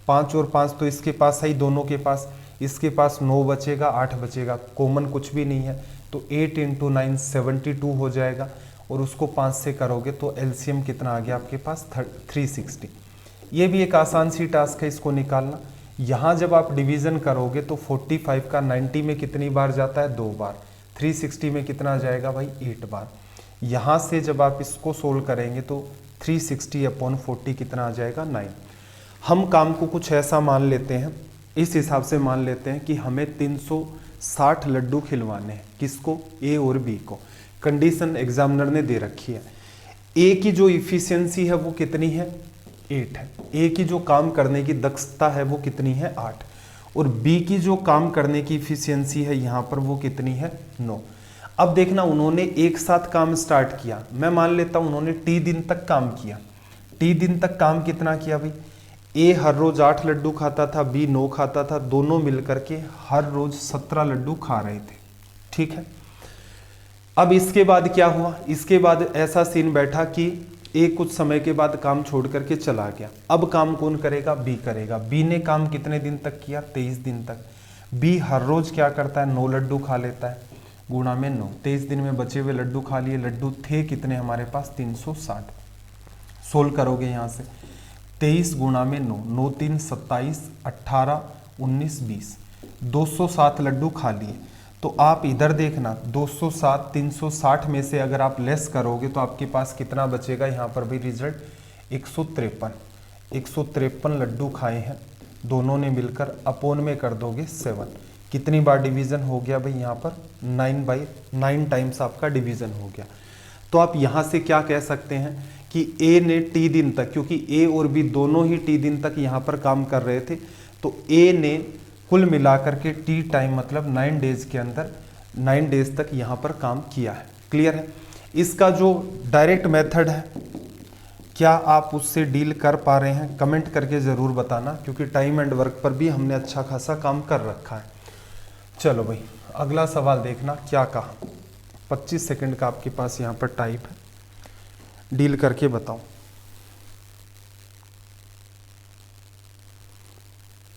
5 और 5 तो इसके पास है ही, दोनों के पास, इसके पास 9 बचेगा, 8 बचेगा, कॉमन कुछ भी नहीं है, तो 8 × 9 72 हो जाएगा, और उसको 5 से करोगे तो एलसीएम कितना आ गया आपके पास 360। ये भी एक आसान सी टास्क है इसको निकालना। यहाँ जब आप डिवीज़न करोगे तो 45 का 90 में कितनी बार जाता है, 2 बार, 360 में कितना जाएगा भाई 8 बार। यहाँ से जब आप इसको सोल्व करेंगे तो 360/40 कितना आ जाएगा 9। हम काम को कुछ ऐसा मान लेते हैं, इस हिसाब से मान लेते हैं कि हमें 360 लड्डू खिलवाने हैं, किसको, ए और बी को। कंडीशन एग्जामिनर ने दे रखी है। ए की जो इफिशियंसी है वो कितनी है, 8 है। ए की जो काम करने की दक्षता है वो कितनी है, 8, और बी की जो काम करने की इफिशियंसी है यहाँ पर वो कितनी है, 9। अब देखना, उन्होंने एक साथ काम स्टार्ट किया, मैं मान लेता हूँ उन्होंने टी दिन तक काम किया। टी दिन तक काम कितना किया भाई, ए हर रोज 8 लड्डू खाता था, बी 9 खाता था, दोनों मिलकर के हर रोज 17 लड्डू खा रहे थे। ठीक है, अब इसके बाद क्या हुआ, इसके बाद ऐसा सीन बैठा कि ए कुछ समय के बाद काम छोड़ करके चला गया। अब काम कौन करेगा, बी करेगा। बी ने काम कितने दिन तक किया, 23 दिन तक। बी हर रोज क्या करता है, 9 लड्डू खा लेता है, गुणा में 9, 23 दिन में बचे हुए लड्डू खा लिए। लड्डू थे कितने हमारे पास, 360। सोल्व करोगे यहाँ से, 23 गुणा में 9, 9 3 27, 18 19 20, 207 लड्डू खा लिए। तो आप इधर देखना, 207 360 में से अगर आप लेस करोगे तो आपके पास कितना बचेगा, यहाँ पर भी रिजल्ट 153 लड्डू खाए हैं दोनों ने मिलकर, अपोन में कर दोगे 7। कितनी बार डिवीज़न हो गया भाई, यहाँ पर 9 टाइम्स आपका डिवीज़न हो गया। तो आप यहाँ से क्या कह सकते हैं कि ए ने टी दिन तक, क्योंकि ए और बी दोनों ही टी दिन तक यहाँ पर काम कर रहे थे, तो ए ने कुल मिलाकर के टी टाइम मतलब 9 डेज के अंदर 9 डेज तक यहाँ पर काम किया है। क्लियर है। इसका जो डायरेक्ट मेथड है, क्या आप उससे डील कर पा रहे हैं? कमेंट करके ज़रूर बताना, क्योंकि टाइम एंड वर्क पर भी हमने अच्छा खासा काम कर रखा है। चलो भाई, अगला सवाल देखना क्या कहा। 25 सेकंड का आपके पास यहाँ पर टाइम है, डील करके बताओ।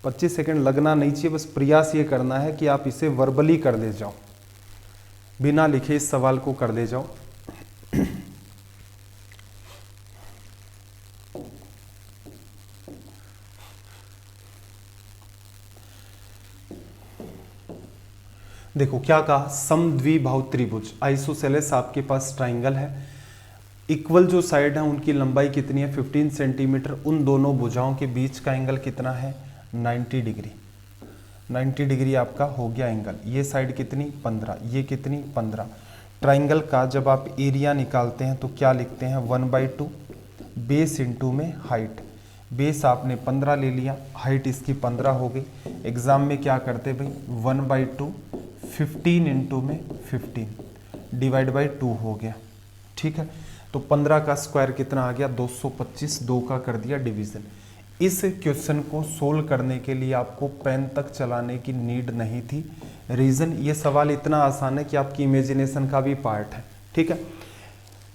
25 सेकंड लगना नहीं चाहिए, बस प्रयास ये करना है कि आप इसे वर्बली कर दे जाओ, बिना लिखे इस सवाल को कर दे जाओ। देखो क्या कहा, समद्विबाहु त्रिभुज आइसोसेलेस आपके पास ट्राइंगल है, इक्वल जो साइड है उनकी लंबाई कितनी है 15 सेंटीमीटर, उन दोनों भुजाओं के बीच का एंगल कितना है 90 डिग्री। 90 डिग्री आपका हो गया एंगल। ये साइड कितनी 15, ये कितनी 15। ट्राइंगल का जब आप एरिया निकालते हैं तो क्या लिखते हैं 1/2 बेस इंटू में हाइट। बेस आपने 15 ले लिया, हाइट इसकी 15 हो गई। एग्जाम में क्या करते भाई 1/2 15 इंटू में 15 डिवाइड बाई 2 हो गया। ठीक है, तो 15 का स्क्वायर कितना आ गया 225, 2 का कर दिया डिवीजन। इस क्वेश्चन को सोल्व करने के लिए आपको पेन तक चलाने की नीड नहीं थी। रीज़न, ये सवाल इतना आसान है कि आपकी इमेजिनेशन का भी पार्ट है। ठीक है,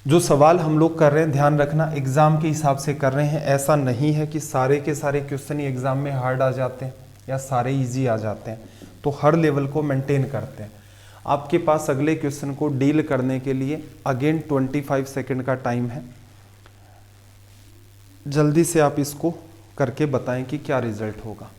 जो सवाल हम लोग कर रहे हैं ध्यान रखना एग्जाम के हिसाब से कर रहे हैं। ऐसा नहीं है कि सारे के सारे क्वेश्चन ही एग्जाम में हार्ड आ जाते हैं या सारे इजी आ जाते हैं, तो हर लेवल को मेंटेन करते हैं। आपके पास अगले क्वेश्चन को डील करने के लिए अगेन 25 सेकंड का टाइम है। जल्दी से आप इसको करके बताएं कि क्या रिजल्ट होगा।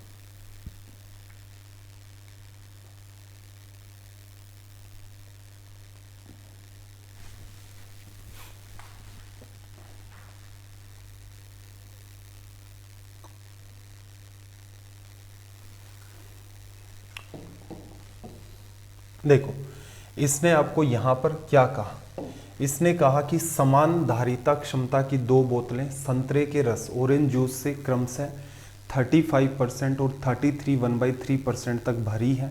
देखो इसने आपको यहां पर क्या कहा, इसने कहा कि समान धारिता क्षमता की 2 बोतलें संतरे के रस ऑरेंज जूस से क्रमशः 35% और 1/3% तक भरी है।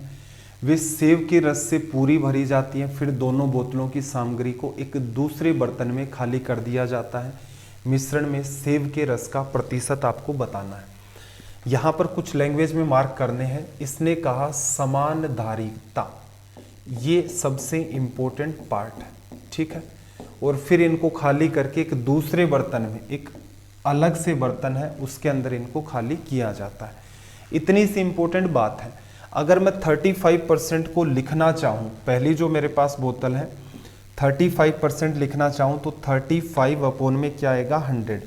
वे सेब के रस से पूरी भरी जाती हैं, फिर दोनों बोतलों की सामग्री को एक दूसरे बर्तन में खाली कर दिया जाता है। मिश्रण में सेब के रस का प्रतिशत आपको बताना है। यहाँ पर कुछ लैंग्वेज में मार्क करने हैं। इसने कहा समान धारिता, ये सबसे इम्पोर्टेंट पार्ट है। ठीक है, और फिर इनको खाली करके एक दूसरे बर्तन में, एक अलग से बर्तन है उसके अंदर इनको खाली किया जाता है। इतनी सी इम्पोर्टेंट बात है। अगर मैं 35% को लिखना चाहूँ, पहली जो मेरे पास बोतल है 35% लिखना चाहूँ तो 35 अपॉन में क्या आएगा 100,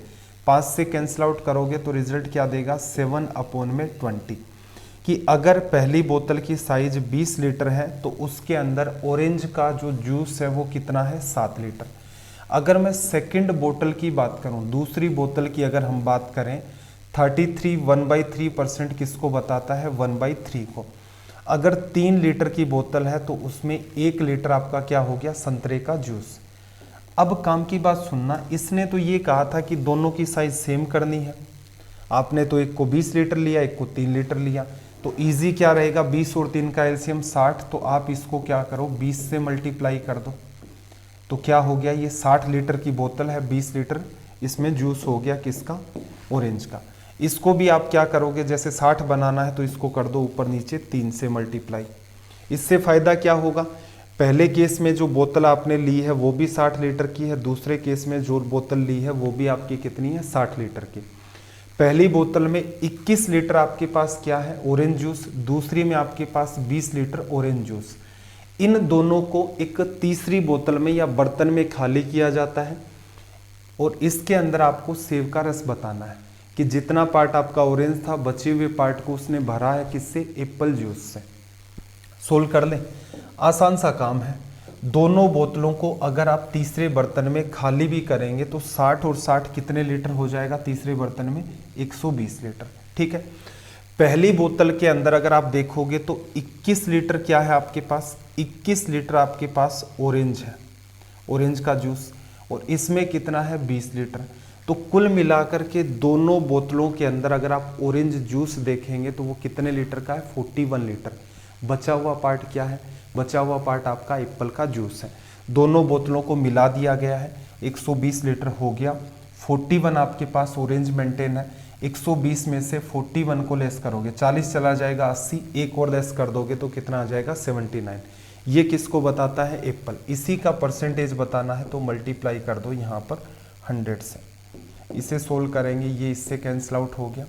5 से कैंसिल आउट करोगे तो रिजल्ट क्या देगा 7 अपॉन में 20। कि अगर पहली बोतल की साइज 20 लीटर है तो उसके अंदर ऑरेंज का जो जूस है वो कितना है 7 लीटर। अगर मैं सेकंड बोतल की बात करूं, दूसरी बोतल की अगर हम बात करें 33 1/3% किसको बताता है 1/3 को। अगर 3 लीटर की बोतल है तो उसमें 1 लीटर आपका क्या हो गया संतरे का जूस। अब काम की बात सुनना, इसने तो ये कहा था कि दोनों की साइज सेम करनी है। आपने तो एक को 20 लीटर लिया, एक को 3 लीटर लिया, तो इजी क्या रहेगा 20 और 3 का एलसीएम 60, तो आप इसको क्या करो 20 से मल्टीप्लाई कर दो। तो क्या हो गया, ये 60 लीटर की बोतल है, 20 लीटर इसमें जूस हो गया किसका ऑरेंज का। इसको भी आप क्या करोगे, जैसे 60 बनाना है तो इसको कर दो ऊपर नीचे 3 से मल्टीप्लाई। इससे फायदा क्या होगा, पहले केस में जो बोतल आपने ली है वो भी 60 लीटर की है, दूसरे केस में जो बोतल ली है वो भी आपकी कितनी है 60 लीटर की। पहली बोतल में 21 लीटर आपके पास क्या है ऑरेंज जूस, दूसरी में आपके पास 20 लीटर ऑरेंज जूस। इन दोनों को एक तीसरी बोतल में या बर्तन में खाली किया जाता है और इसके अंदर आपको सेब का रस बताना है कि जितना पार्ट आपका ऑरेंज था बचे हुए पार्ट को उसने भरा है किससे एप्पल जूस से। सोल्व कर लें, आसान सा काम है। दोनों बोतलों को अगर आप तीसरे बर्तन में खाली भी करेंगे तो 60 और 60 कितने लीटर हो जाएगा तीसरे बर्तन में 120 लीटर। ठीक है, पहली बोतल के अंदर अगर आप देखोगे तो 21 लीटर क्या है आपके पास, 21 लीटर आपके पास ऑरेंज है, ऑरेंज का जूस, और इसमें कितना है 20 लीटर। तो कुल मिलाकर के दोनों बोतलों के अंदर अगर आप ऑरेंज जूस देखेंगे तो वो कितने लीटर का है, 41 लीटर। बचा हुआ पार्ट क्या है, बचा हुआ पार्ट आपका एप्पल का जूस है। दोनों बोतलों को मिला दिया गया है, 120 लीटर हो गया। 41 आपके पास ऑरेंज मेंटेन है, 120 में से 41 को लेस करोगे 40 चला जाएगा 80, एक और लेस कर दोगे तो कितना आ जाएगा 79। ये किसको बताता है, एप्पल। इसी का परसेंटेज बताना है तो मल्टीप्लाई कर दो यहाँ पर 100 से। इसे सोल्व करेंगे, ये इससे कैंसिल आउट हो गया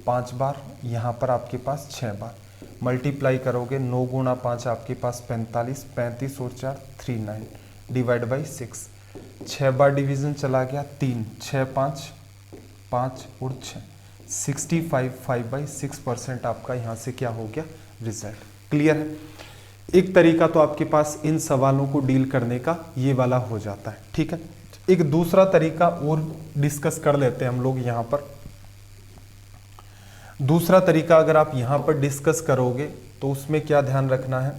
5 बार, यहाँ पर आपके पास 6 बार। मल्टीप्लाई करोगे 9 गुणा 5 आपके पास 45, 35 और 4 39 डिवाइड बाई 6। 6 बार डिवीजन चला गया 3, 6 5 5 और 6 65, 5/6% आपका यहाँ से क्या हो गया, रिजल्ट। क्लियर है। एक तरीका तो आपके पास इन सवालों को डील करने का ये वाला हो जाता है। ठीक है, एक दूसरा तरीका और डिस्कस कर लेते हैं हम लोग यहाँ पर। दूसरा तरीका अगर आप यहाँ पर डिस्कस करोगे तो उसमें क्या ध्यान रखना है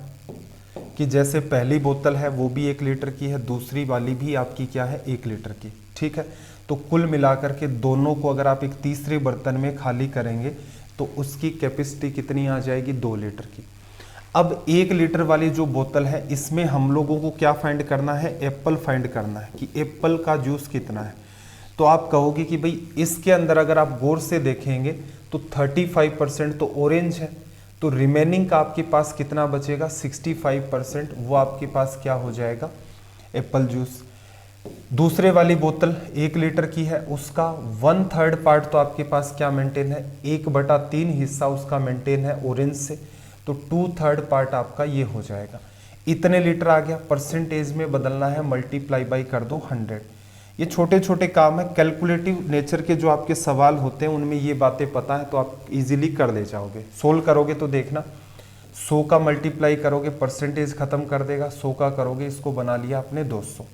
कि जैसे पहली बोतल है वो भी 1 लीटर की है, दूसरी वाली भी आपकी क्या है, 1 लीटर की। ठीक है, तो कुल मिलाकर के दोनों को अगर आप एक तीसरे बर्तन में खाली करेंगे तो उसकी कैपेसिटी कितनी आ जाएगी, 2 लीटर की। अब 1 लीटर वाली जो बोतल है इसमें हम लोगों को क्या फाइंड करना है, एप्पल फाइंड करना है कि एप्पल का जूस कितना है। तो आप कहोगे कि भाई इसके अंदर अगर आप गौर से देखेंगे तो 35% तो ऑरेंज है, तो रिमेनिंग का आपके पास कितना बचेगा, 65%, वो आपके पास क्या हो जाएगा, एप्पल जूस। दूसरे वाली बोतल 1 लीटर की है, उसका 1/3 पार्ट तो आपके पास क्या मेंटेन है, 1/3 हिस्सा उसका मेंटेन है ऑरेंज से, तो 2/3 पार्ट आपका ये हो जाएगा। इतने लीटर आ गया, परसेंटेज में बदलना है, मल्टीप्लाई बाई कर दो 100। ये छोटे छोटे काम है, कैलकुलेटिव नेचर के जो आपके सवाल होते हैं उनमें ये बातें पता है तो आप इजीली कर ले जाओगे। सोल्व करोगे तो देखना 100 का मल्टीप्लाई करोगे परसेंटेज खत्म कर देगा, 100 का करोगे इसको बना लिया आपने 200।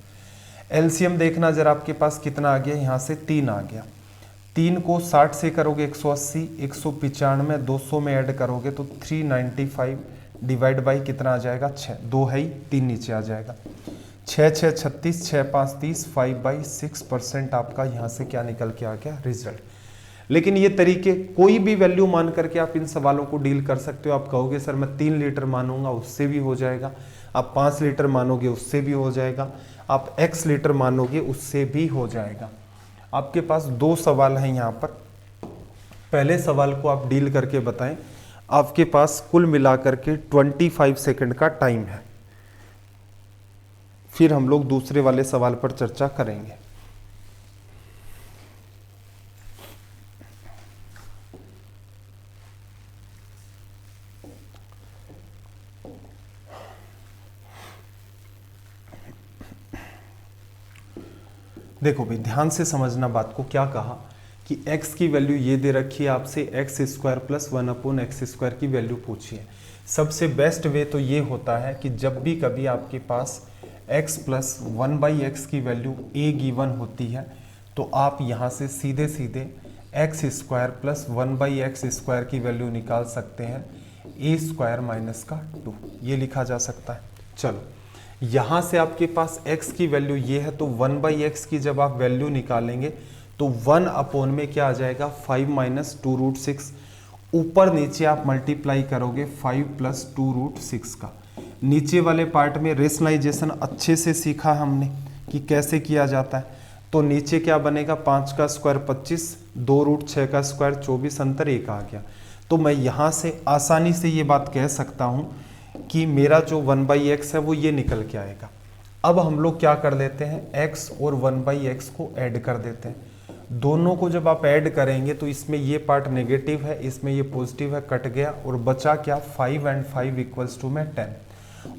एलसीएम देखना जरा आपके पास कितना आ गया, यहाँ से 3 आ गया। 3 को 60 से करोगे 180, 195 200 में ऐड करोगे तो 395 डिवाइड बाई कितना आ जाएगा, 6, 2 है ही, 3 नीचे आ जाएगा। 6 6 36, 6 5 30, 5/6% आपका यहाँ से क्या निकल के आ गया, रिजल्ट। लेकिन ये तरीके कोई भी वैल्यू मान करके आप इन सवालों को डील कर सकते हो। आप कहोगे सर मैं 3 लीटर मानूंगा, उससे भी हो जाएगा। आप 5 लीटर मानोगे, उससे भी हो जाएगा। आप x लीटर मानोगे, उससे भी हो जाएगा। आपके पास 2 सवाल हैं यहाँ पर। पहले सवाल को आप डील करके बताएं। आपके पास कुल मिलाकर के 25 सेकंड का टाइम है, फिर हम लोग दूसरे वाले सवाल पर चर्चा करेंगे। देखो भाई ध्यान से समझना बात को, क्या कहा कि x की वैल्यू ये दे रखी है आपसे, x² + 1/x² की वैल्यू पूछी है। सबसे बेस्ट वे तो ये होता है कि जब भी कभी आपके पास x + 1/x की वैल्यू a गिवन होती है तो आप यहाँ से सीधे सीधे x² + 1/x² की वैल्यू निकाल सकते हैं, a² - 2 ये लिखा जा सकता है। चलो यहाँ से आपके पास x की वैल्यू ये है तो 1/x की जब आप वैल्यू निकालेंगे तो 1 में क्या आ जाएगा, 5 - 2√6। ऊपर नीचे आप मल्टीप्लाई करोगे 5 + 2√6 का। नीचे वाले पार्ट में रेशनलाइजेशन अच्छे से सीखा हमने कि कैसे किया जाता है। तो नीचे क्या बनेगा, 5 का स्क्वायर 25, 2√6 का स्क्वायर 24, अंतर 1 आ गया। तो मैं यहाँ से आसानी से ये बात कह सकता हूँ कि मेरा जो 1/x है वो ये निकल के आएगा। अब हम लोग क्या कर लेते हैं, x और 1/x को ऐड कर देते हैं। दोनों को जब आप ऐड करेंगे तो इसमें ये पार्ट नेगेटिव है, इसमें ये पॉजिटिव है, कट गया और बचा क्या, 5 और 5 = 10।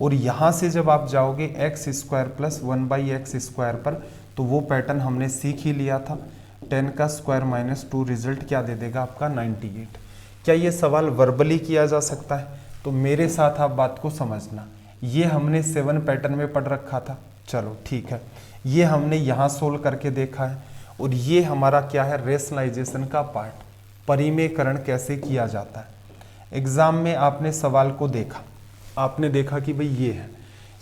और यहाँ से जब आप जाओगे x² + 1/x² पर तो वो पैटर्न हमने सीख ही लिया था, 10 का स्क्वायर - 2 रिजल्ट क्या दे देगा आपका, 98। क्या ये सवाल वर्बली किया जा सकता है? तो मेरे साथ आप बात को समझना। ये हमने 7 पैटर्न में पढ़ रखा था, चलो ठीक है, ये हमने यहाँ सोल्व करके देखा है। और ये हमारा क्या है, रेशनलाइजेशन का पार्ट, परिमेयकरण कैसे किया जाता है। एग्जाम में आपने सवाल को देखा, आपने देखा कि भाई ये है,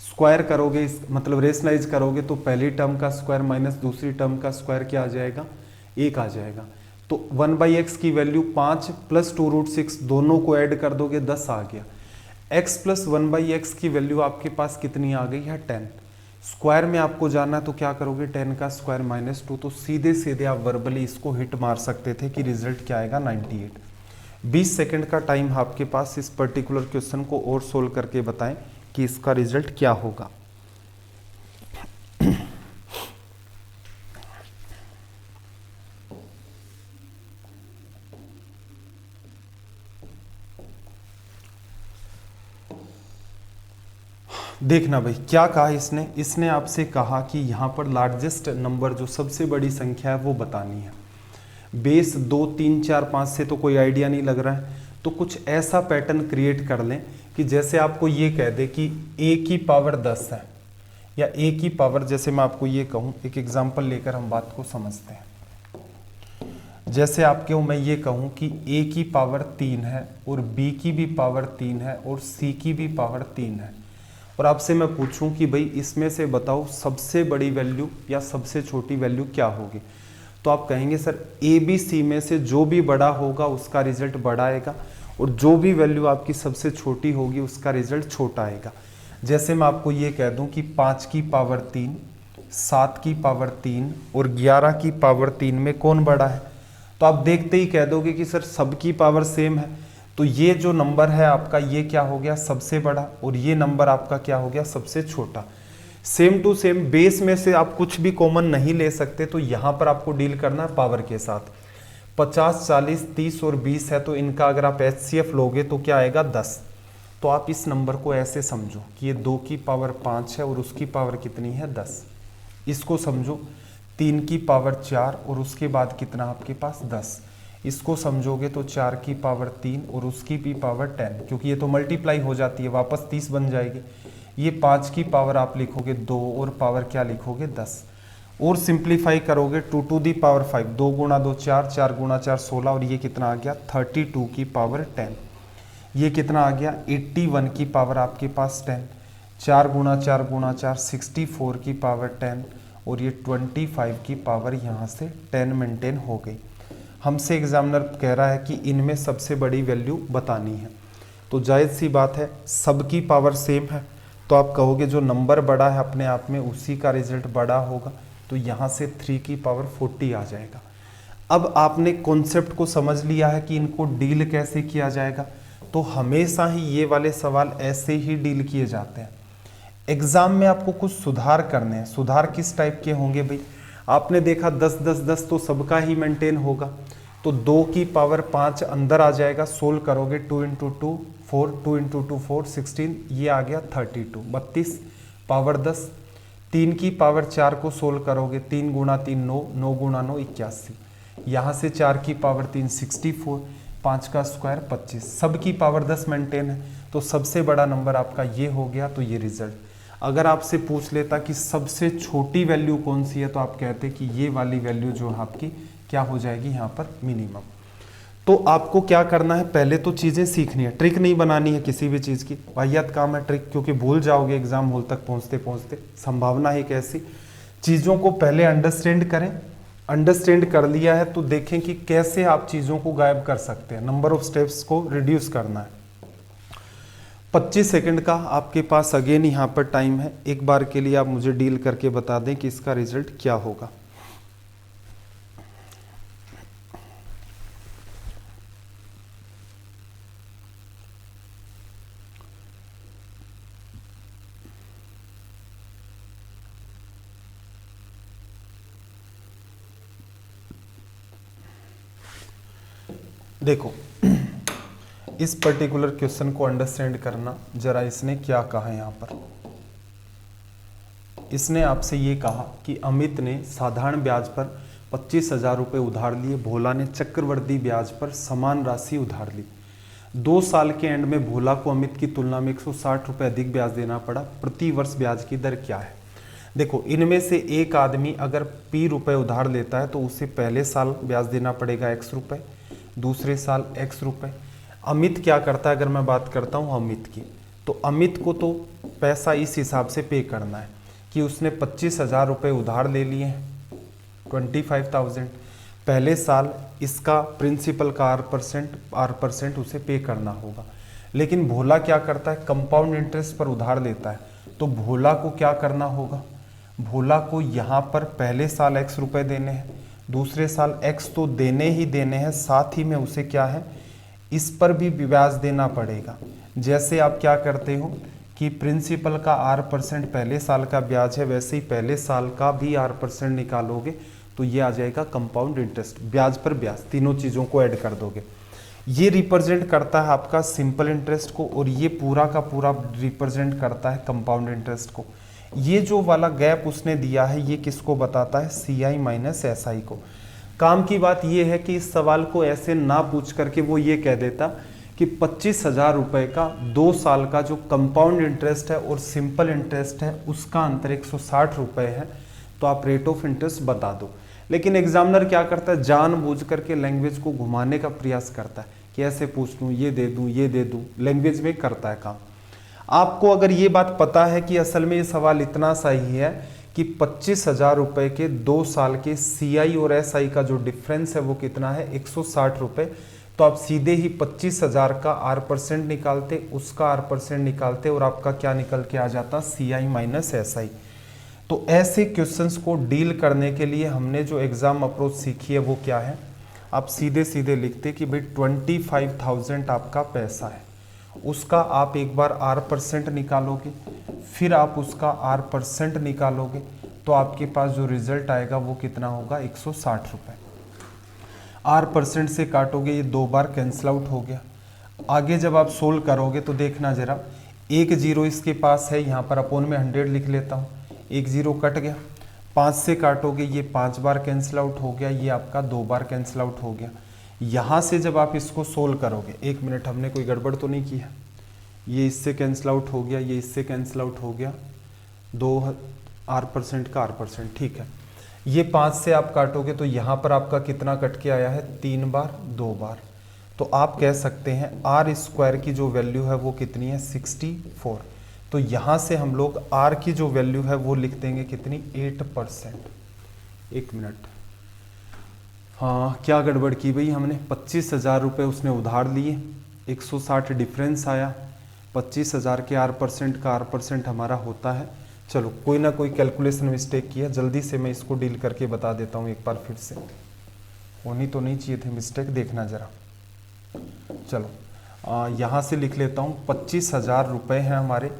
स्क्वायर करोगे मतलब रेशनलाइज करोगे तो पहली टर्म का स्क्वायर माइनस दूसरी टर्म का स्क्वायर क्या आ जाएगा, 1 आ जाएगा। तो 1/x की वैल्यू 5 प्लस 2√6 दोनों को ऐड कर दोगे 10 आ गया। x प्लस 1/x की वैल्यू आपके पास कितनी आ गई है 10। स्क्वायर में आपको जाना है तो क्या करोगे 10 का स्क्वायर -2, तो सीधे सीधे आप वर्बली इसको हिट मार सकते थे कि रिजल्ट क्या आएगा 98। 20 सेकंड का टाइम आपके पास इस पर्टिकुलर क्वेश्चन को और सोल्व करके बताएं कि इसका रिजल्ट क्या होगा। देखना भाई क्या कहा इसने आपसे कहा कि यहाँ पर लार्जेस्ट नंबर जो सबसे बड़ी संख्या है वो बतानी है। बेस 2 3 4 5 से तो कोई आइडिया नहीं लग रहा है, तो कुछ ऐसा पैटर्न क्रिएट कर लें कि जैसे आपको ये कह दे कि a की पावर 10 है, या a की पावर, जैसे मैं आपको ये कहूँ, एक एग्जाम्पल लेकर हम बात को समझते हैं। जैसे आपको मैं ये कहूँ कि a की पावर 3 है और b की भी पावर 3 है और c की भी पावर 3 है, और आपसे मैं पूछूं कि भाई इसमें से बताओ सबसे बड़ी वैल्यू या सबसे छोटी वैल्यू क्या होगी, तो आप कहेंगे सर ए बी सी में से जो भी बड़ा होगा उसका रिजल्ट बड़ा आएगा, और जो भी वैल्यू आपकी सबसे छोटी होगी उसका रिजल्ट छोटा आएगा। जैसे मैं आपको ये कह दूं कि 5 की पावर 3, 7 की पावर 3 और 11 की पावर 3 में कौन बड़ा है, तो आप देखते ही कह दोगे कि सर सबकी पावर सेम है, तो ये जो नंबर है आपका ये क्या हो गया सबसे बड़ा, और ये नंबर आपका क्या हो गया सबसे छोटा। सेम टू सेम बेस में से आप कुछ भी कॉमन नहीं ले सकते, तो यहाँ पर आपको डील करना है पावर के साथ। 50 40 30 और 20 है, तो इनका अगर आप HCF लोगे तो क्या आएगा 10। तो आप इस नंबर को ऐसे समझो कि ये 2 की पावर 5 है और उसकी पावर कितनी है 10। इसको समझो 3 की पावर 4 और उसके बाद कितना आपके पास 10। इसको समझोगे तो 4 की पावर 3 और उसकी भी पावर 10, क्योंकि ये तो मल्टीप्लाई हो जाती है वापस 30 बन जाएगी। ये 5 की पावर आप लिखोगे 2 और पावर क्या लिखोगे 10, और सिंप्लीफाई करोगे 2 टू दी पावर 5, 2 गुणा 2 4, 4 गुणा 4 16, और ये कितना आ गया 32 की पावर 10। ये कितना आ गया 81 की पावर आपके पास 10, 4 गुणा 4 गुणा 4 64 की पावर 10, और ये 25 की पावर यहाँ से 10 मेंटेन हो गई। हमसे एग्जामिनर कह रहा है कि इनमें सबसे बड़ी वैल्यू बतानी है, तो जायज़ सी बात है सबकी पावर सेम है, तो आप कहोगे जो नंबर बड़ा है अपने आप में उसी का रिजल्ट बड़ा होगा, तो यहाँ से 3 की पावर 40 आ जाएगा। अब आपने कॉन्सेप्ट को समझ लिया है कि इनको डील कैसे किया जाएगा, तो हमेशा ही ये वाले सवाल ऐसे ही डील किए जाते हैं। एग्जाम में आपको कुछ सुधार करने हैं। सुधार किस टाइप के होंगे भाई, आपने देखा 10 10 10 तो सबका ही मेंटेन होगा, तो 2 की पावर 5 अंदर आ जाएगा, सोल्व करोगे 2 × 2 4, 2 × 2 4 16, ये आ गया 32 32 पावर 10। 3 की पावर 4 को सोल्व करोगे 3 गुणा 3 9, 9 गुणा 9 81, यहाँ से 4 की पावर 3 64, 5 का स्क्वायर 25, सबकी पावर 10 मेंटेन है, तो सबसे बड़ा नंबर आपका ये हो गया। तो ये रिजल्ट अगर आपसे पूछ लेता कि सबसे छोटी वैल्यू कौन सी है, तो आप कहते कि ये वाली वैल्यू जो आपकी क्या हो जाएगी यहाँ पर मिनिमम। तो आपको क्या करना है, पहले तो चीज़ें सीखनी है, ट्रिक नहीं बनानी है किसी भी चीज़ की, वाहियात काम है ट्रिक, क्योंकि भूल जाओगे एग्जाम हॉल तक पहुँचते पहुँचते। संभावना है एक ऐसी, चीज़ों को पहले अंडरस्टैंड करें, अंडरस्टैंड कर लिया है तो देखें कि कैसे आप चीज़ों को गायब कर सकते हैं। नंबर ऑफ स्टेप्स को रिड्यूस करना है। 25 सेकंड का आपके पास अगेन यहाँ पर टाइम है, एक बार के लिए आप मुझे डील करके बता दें कि इसका रिजल्ट क्या होगा। देखो इस पर्टिकुलर क्वेश्चन को अंडरस्टैंड करना जरा, इसने क्या कहा है यहाँ पर। इसने आपसे ये कहा कि अमित ने साधारण ब्याज पर 25,000 रुपये उधार लिए, भोला ने चक्रवृद्धि ब्याज पर समान राशि उधार ली। 2 साल के एंड में भोला को अमित की तुलना में 160 रुपये अधिक ब्याज देना पड़ा, प्रति वर्ष ब्याज की दर क्या है। देखो इनमें से एक आदमी अगर P रुपये उधार लेता है तो उसे पहले साल ब्याज देना पड़ेगा X रुपये, दूसरे साल X रुपये। अमित क्या करता है, अगर मैं बात करता हूँ अमित की, तो अमित को तो पैसा इस हिसाब से पे करना है कि उसने 25,000 रुपये उधार ले लिए हैं, 25,000। पहले साल इसका प्रिंसिपल का आर परसेंट उसे पे करना होगा। लेकिन भोला क्या करता है, कंपाउंड इंटरेस्ट पर उधार लेता है। तो भोला को क्या करना होगा, भोला को यहाँ पर पहले साल x रुपए देने हैं, दूसरे साल x तो देने ही देने हैं, साथ ही में उसे क्या है, इस पर भी ब्याज देना पड़ेगा। जैसे आप क्या करते हो कि प्रिंसिपल का r% पहले साल का ब्याज है, वैसे ही पहले साल का भी r% निकालोगे तो ये आ जाएगा कंपाउंड इंटरेस्ट, ब्याज पर ब्याज, तीनों चीज़ों को ऐड कर दोगे। ये रिप्रेजेंट करता है आपका सिंपल इंटरेस्ट को, और ये पूरा का पूरा रिप्रेजेंट करता है कंपाउंड इंटरेस्ट को। ये जो वाला गैप उसने दिया है ये किसको बताता है, CI माइनस SI को। काम की बात ये है कि इस सवाल को ऐसे ना पूछ करके वो ये कह देता कि 25,000 रुपये का 2 साल का जो कंपाउंड इंटरेस्ट है और सिंपल इंटरेस्ट है उसका अंतर 160 रुपये है, तो आप रेट ऑफ इंटरेस्ट बता दो। लेकिन एग्जामिनर क्या करता है, जानबूझ करके लैंग्वेज को घुमाने का प्रयास करता है कि ऐसे पूछ लूँ, ये दे दूँ, ये दे दूँ, लैंग्वेज में करता है काम। आपको अगर ये बात पता है कि असल में ये सवाल इतना सही है कि 25,000 रुपये के 2 साल के CI और SI का जो डिफरेंस है वो कितना है, 160 रुपये, तो आप सीधे ही 25,000 का r% निकालते, उसका r% निकालते और आपका क्या निकल के आ जाता, CI माइनस SI। तो ऐसे क्वेश्चंस को डील करने के लिए हमने जो एग्जाम अप्रोच सीखी है वो क्या है, आप सीधे सीधे लिखते कि भाई 25,000 आपका पैसा है, उसका आप एक बार r% निकालोगे, फिर आप उसका r% निकालोगे, तो आपके पास जो रिजल्ट आएगा वो कितना होगा, 160 रुपये। r% से काटोगे, ये 2 बार कैंसिल आउट हो गया। आगे जब आप सोल्व करोगे तो देखना जरा, 1 0 इसके पास है, यहाँ पर अपोन में 100 लिख लेता हूँ, 1 0 कट गया। 5 से काटोगे, ये 5 बार कैंसिल आउट हो गया, ये आपका 2 बार कैंसिल आउट हो गया। यहाँ से जब आप इसको सोल्व करोगे, 1 मिनट, हमने कोई गड़बड़ तो नहीं की है, ये इससे कैंसिल आउट हो गया, ये इससे कैंसिल आउट हो गया, 2 r% का r%, ठीक है। ये 5 से आप काटोगे तो यहाँ पर आपका कितना कट के आया है, 3 बार, 2 बार, तो आप कह सकते हैं r² की जो वैल्यू है वो कितनी है, 64। तो यहाँ से हम लोग r की जो वैल्यू है वो लिख देंगे कितनी, 8%। 1 मिनट, हाँ क्या गड़बड़ की भाई हमने, 25,000 रुपये उसने उधार लिए, 160 डिफरेंस आया, 25,000 के r% का r% हमारा होता है। चलो कोई ना कोई कैलकुलेशन मिस्टेक की है, जल्दी से मैं इसको डील करके बता देता हूँ एक बार फिर से, होनी तो नहीं चाहिए थी मिस्टेक, देखना जरा। चलो यहाँ से लिख लेता हूँ, 25,000 रुपये हैं हमारे,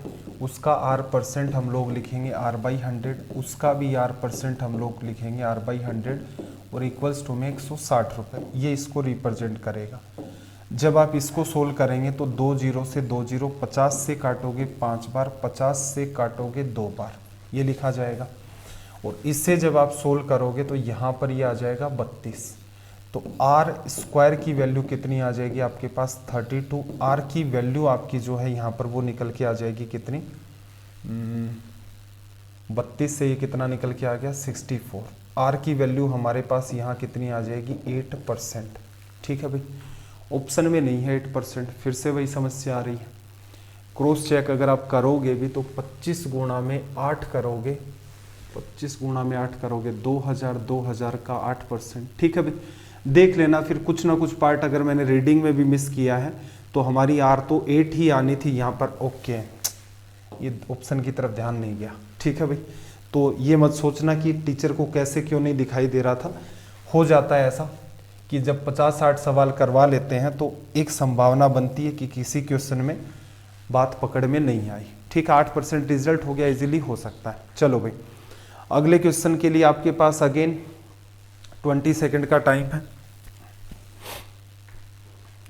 उसका r% हम लोग लिखेंगे r/100, उसका भी r% हम लोग लिखेंगे r/100, और इक्वल्स टू में 160 रुपये, ये इसको रिप्रेजेंट करेगा। जब आप इसको सोल्व करेंगे तो 2 0 से 2 0, 50 से काटोगे 5 बार, 50 से काटोगे 2 बार, ये लिखा जाएगा। और इससे जब आप सोल्व करोगे तो यहाँ पर ये आ जाएगा 32। तो r² की वैल्यू कितनी आ जाएगी आपके पास, 32। r की वैल्यू आपकी जो है यहाँ पर वो निकल के आ जाएगी कितनी, 32 से ये कितना निकल के आ गया, 64। r की वैल्यू हमारे पास यहाँ कितनी आ जाएगी, 8%। ठीक है भाई, ऑप्शन में नहीं है 8%, फिर से वही समस्या आ रही है। क्रॉस चेक अगर आप करोगे भी तो 25 गुणा में 8 करोगे, 25 गुणा में 8 करोगे, 2000 का 8%। ठीक है भाई, देख लेना फिर कुछ ना कुछ पार्ट अगर मैंने रीडिंग में भी मिस किया है तो हमारी r तो 8 ही आनी थी यहाँ पर। ओके, ये ऑप्शन की तरफ ध्यान नहीं गया। ठीक है भाई, तो ये मत सोचना कि टीचर को कैसे क्यों नहीं दिखाई दे रहा था। हो जाता है ऐसा कि जब 50-60 सवाल करवा लेते हैं तो एक संभावना बनती है कि किसी क्वेश्चन में बात पकड़ में नहीं आई। ठीक है, 8% रिजल्ट हो गया, इजीली हो सकता है। चलो भाई, अगले क्वेश्चन के लिए आपके पास अगेन 20 सेकंड का टाइम है,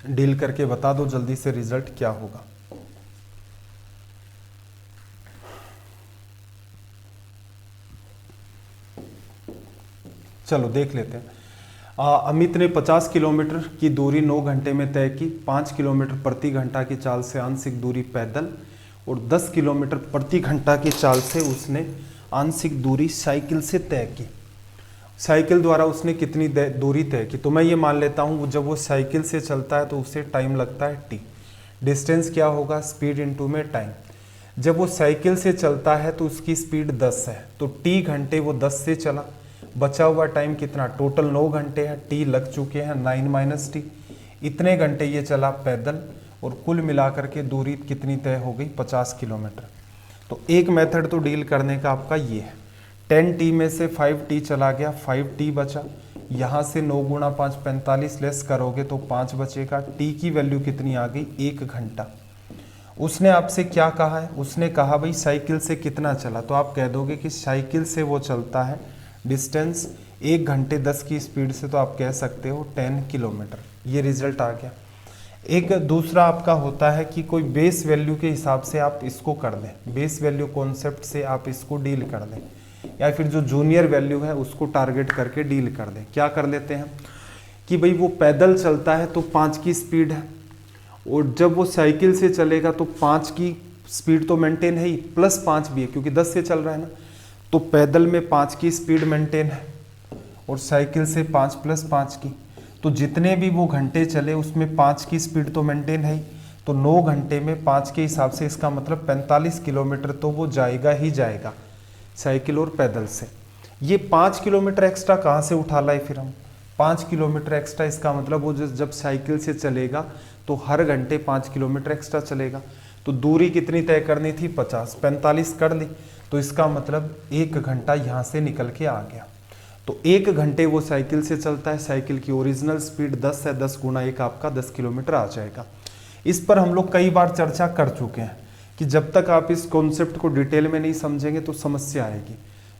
डील करके बता दो जल्दी से रिजल्ट क्या होगा। चलो देख लेते हैं। अमित ने 50 किलोमीटर की दूरी 9 घंटे में तय की, 5 किलोमीटर प्रति घंटा की चाल से आंशिक दूरी पैदल और 10 किलोमीटर प्रति घंटा की चाल से उसने आंशिक दूरी साइकिल से तय की। साइकिल द्वारा उसने कितनी दूरी तय की, तो मैं ये मान लेता हूँ जब वो साइकिल से चलता है तो उसे टाइम लगता है t। डिस्टेंस क्या होगा, स्पीड इनटू में टाइम। जब वो साइकिल से चलता है तो उसकी स्पीड 10 है, तो t घंटे वो 10 से चला, बचा हुआ टाइम कितना, टोटल 9 घंटे है, टी लग चुके हैं 9 - टी, इतने घंटे ये चला पैदल और कुल मिलाकर के दूरी कितनी तय हो गई, 50 किलोमीटर। तो एक मेथड तो डील करने का आपका ये है, 10T में से 5T चला गया, 5T बचा, यहाँ से 9 × 5 45 लेस करोगे तो 5 बचेगा, टी की वैल्यू कितनी आ गई, 1 घंटा। उसने आपसे क्या कहा है, उसने कहा भाई साइकिल से कितना चला, तो आप कह दोगे कि साइकिल से वो चलता है डिस्टेंस 1 घंटे 10 की स्पीड से, तो आप कह सकते हो 10 किलोमीटर। ये रिजल्ट आ गया। एक दूसरा आपका होता है कि कोई बेस वैल्यू के हिसाब से आप इसको कर दें, बेस वैल्यू कॉन्सेप्ट से आप इसको डील कर दें, या फिर जो जूनियर वैल्यू है उसको टारगेट करके डील कर दें। क्या कर लेते हैं कि भाई वो पैदल चलता है तो 5 की स्पीड है, और जब वो साइकिल से चलेगा तो 5 की स्पीड तो मेंटेन है ही, प्लस 5 भी है क्योंकि 10 से चल रहा है ना, तो पैदल में 5 की स्पीड मेंटेन है और साइकिल से 5 + 5 की, तो जितने भी वो घंटे चले उसमें 5 की स्पीड तो मेंटेन है ही, तो 9 घंटे में 5 के हिसाब से इसका मतलब 45 किलोमीटर तो वो जाएगा ही जाएगा साइकिल और पैदल से। ये 5 किलोमीटर एक्स्ट्रा कहाँ से उठा लाए फिर हम, 5 किलोमीटर एक्स्ट्रा, इसका मतलब वो जब साइकिल से चलेगा तो हर घंटे 5 किलोमीटर एक्स्ट्रा चलेगा, तो दूरी कितनी तय करनी थी, 50, 45 कर ली, तो इसका मतलब 1 घंटा यहाँ से निकल के आ गया। तो 1 घंटे वो साइकिल से चलता है, साइकिल की ओरिजिनल स्पीड 10 है, 10 × 1 आपका 10 किलोमीटर आ जाएगा। इस पर हम लोग कई बार चर्चा कर चुके हैं कि जब तक आप इस कॉन्सेप्ट को डिटेल में नहीं समझेंगे तो समस्या आएगी।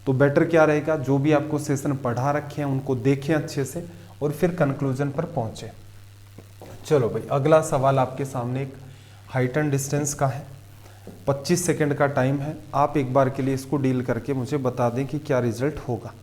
तो बेटर क्या रहेगा, जो भी आपको सेशन पढ़ा रखे हैं उनको देखें अच्छे से और फिर कंक्लूजन पर पहुंचे। चलो भाई, अगला सवाल आपके सामने एक हाइट एंड डिस्टेंस का है, 25 सेकंड का टाइम है। आप एक बार के लिए इसको डील करके मुझे बता दें कि क्या रिजल्ट होगा।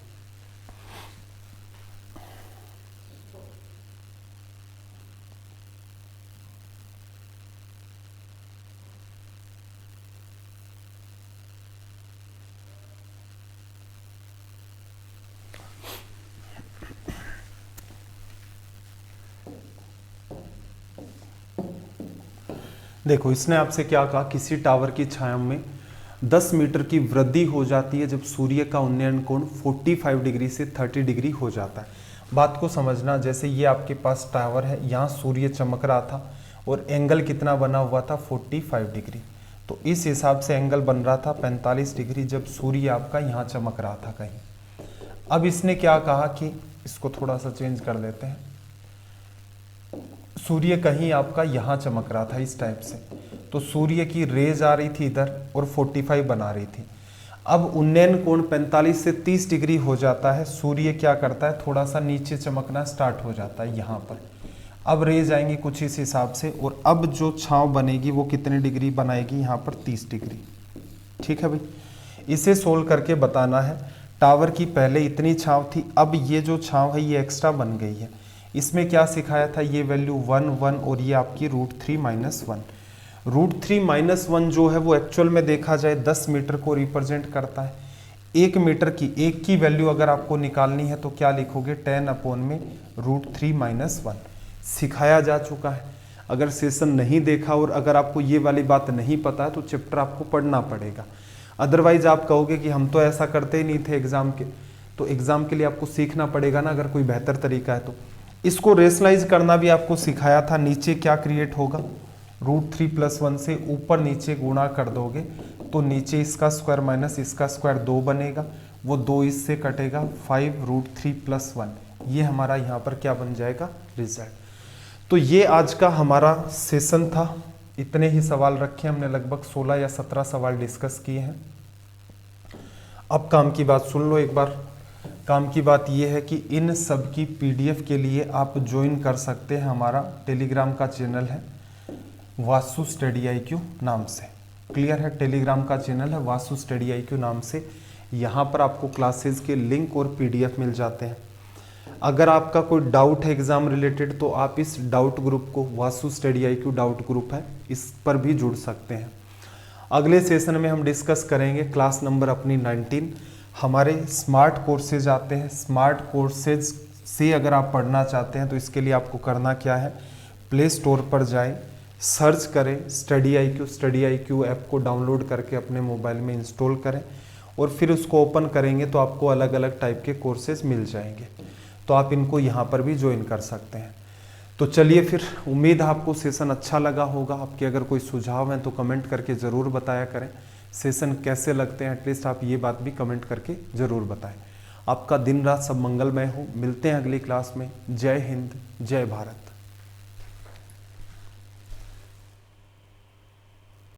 देखो, इसने आपसे क्या कहा, किसी टावर की छाया में 10 मीटर की वृद्धि हो जाती है जब सूर्य का उन्नयन कोण 45 डिग्री से 30 डिग्री हो जाता है। बात को समझना, जैसे ये आपके पास टावर है, यहाँ सूर्य चमक रहा था और एंगल कितना बना हुआ था, 45 डिग्री, तो इस हिसाब से एंगल बन रहा था 45 डिग्री जब सूर्य आपका यहाँ चमक रहा था कहीं। अब इसने क्या कहा कि इसको थोड़ा सा चेंज कर देते हैं, सूर्य कहीं आपका यहाँ चमक रहा था इस टाइप से, तो सूर्य की रेज आ रही थी इधर और 45 बना रही थी। अब उन्नयन कोण 45 से 30 डिग्री हो जाता है, सूर्य क्या करता है, थोड़ा सा नीचे चमकना स्टार्ट हो जाता है यहाँ पर। अब रेज आएंगी कुछ इस हिसाब से, और अब जो छांव बनेगी वो कितने डिग्री बनाएगी, यहाँ पर 30 डिग्री। ठीक है भाई, इसे सोल्व करके बताना है। टावर की पहले इतनी छांव थी, अब ये जो छांव है ये एक्स्ट्रा बन गई है। इसमें क्या सिखाया था, ये वैल्यू 1 1 और ये आपकी √3 - 1। √3 - 1 जो है वो एक्चुअल में देखा जाए 10 मीटर को रिप्रेजेंट करता है। 1 मीटर की एक की वैल्यू अगर आपको निकालनी है तो क्या लिखोगे, 10 √3 - 1। सिखाया जा चुका है। अगर सेशन नहीं देखा और अगर आपको ये वाली बात नहीं पता है तो चैप्टर आपको पढ़ना पड़ेगा। अदरवाइज आप कहोगे कि हम तो ऐसा करते ही नहीं थे एग्जाम के, तो एग्जाम के लिए आपको सीखना पड़ेगा ना, अगर कोई बेहतर तरीका है तो। इसको रेशनलाइज करना भी आपको सिखाया था। नीचे क्या क्रिएट होगा, √3 + 1 से ऊपर नीचे गुणा कर दोगे तो नीचे इसका स्क्वायर माइनस इसका स्क्वायर 2 बनेगा, वो 2 इससे कटेगा, 5 √3 + 1। ये हमारा यहाँ पर क्या बन जाएगा, रिजल्ट। तो ये आज का हमारा सेशन था। इतने ही सवाल रखे हमने, लगभग 16 या 17 सवाल डिस्कस किए हैं। अब काम की बात सुन लो एक बार। काम की बात यह है कि इन सब की PDF के लिए आप ज्वाइन कर सकते हैं, हमारा टेलीग्राम का चैनल है वासु स्टडी IQ नाम से। क्लियर है, टेलीग्राम का चैनल है वासु स्टडी IQ नाम से। यहाँ पर आपको क्लासेस के लिंक और PDF मिल जाते हैं। अगर आपका कोई डाउट है एग्जाम रिलेटेड तो आप इस डाउट ग्रुप को, Vasu study IQ doubt group है, इस पर भी जुड़ सकते हैं। अगले सेशन में हम डिस्कस करेंगे क्लास नंबर अपनी 19। हमारे स्मार्ट कोर्सेज आते हैं। स्मार्ट कोर्सेज से अगर आप पढ़ना चाहते हैं तो इसके लिए आपको करना क्या है, प्ले स्टोर पर जाएं, सर्च करें स्टडी IQ ऐप को डाउनलोड करके अपने मोबाइल में इंस्टॉल करें और फिर उसको ओपन करेंगे तो आपको अलग अलग टाइप के कोर्सेज मिल जाएंगे, तो आप इनको यहाँ पर भी ज्वाइन कर सकते हैं। तो चलिए फिर, उम्मीद है आपको सेशन अच्छा लगा होगा। आपके अगर कोई सुझाव हैं तो कमेंट करके ज़रूर बताया करें। सेशन कैसे लगते हैं एटलीस्ट आप ये बात भी कमेंट करके ज़रूर बताएं। आपका दिन रात सब मंगलमय हो। मिलते हैं अगली क्लास में। जय हिंद, जय भारत।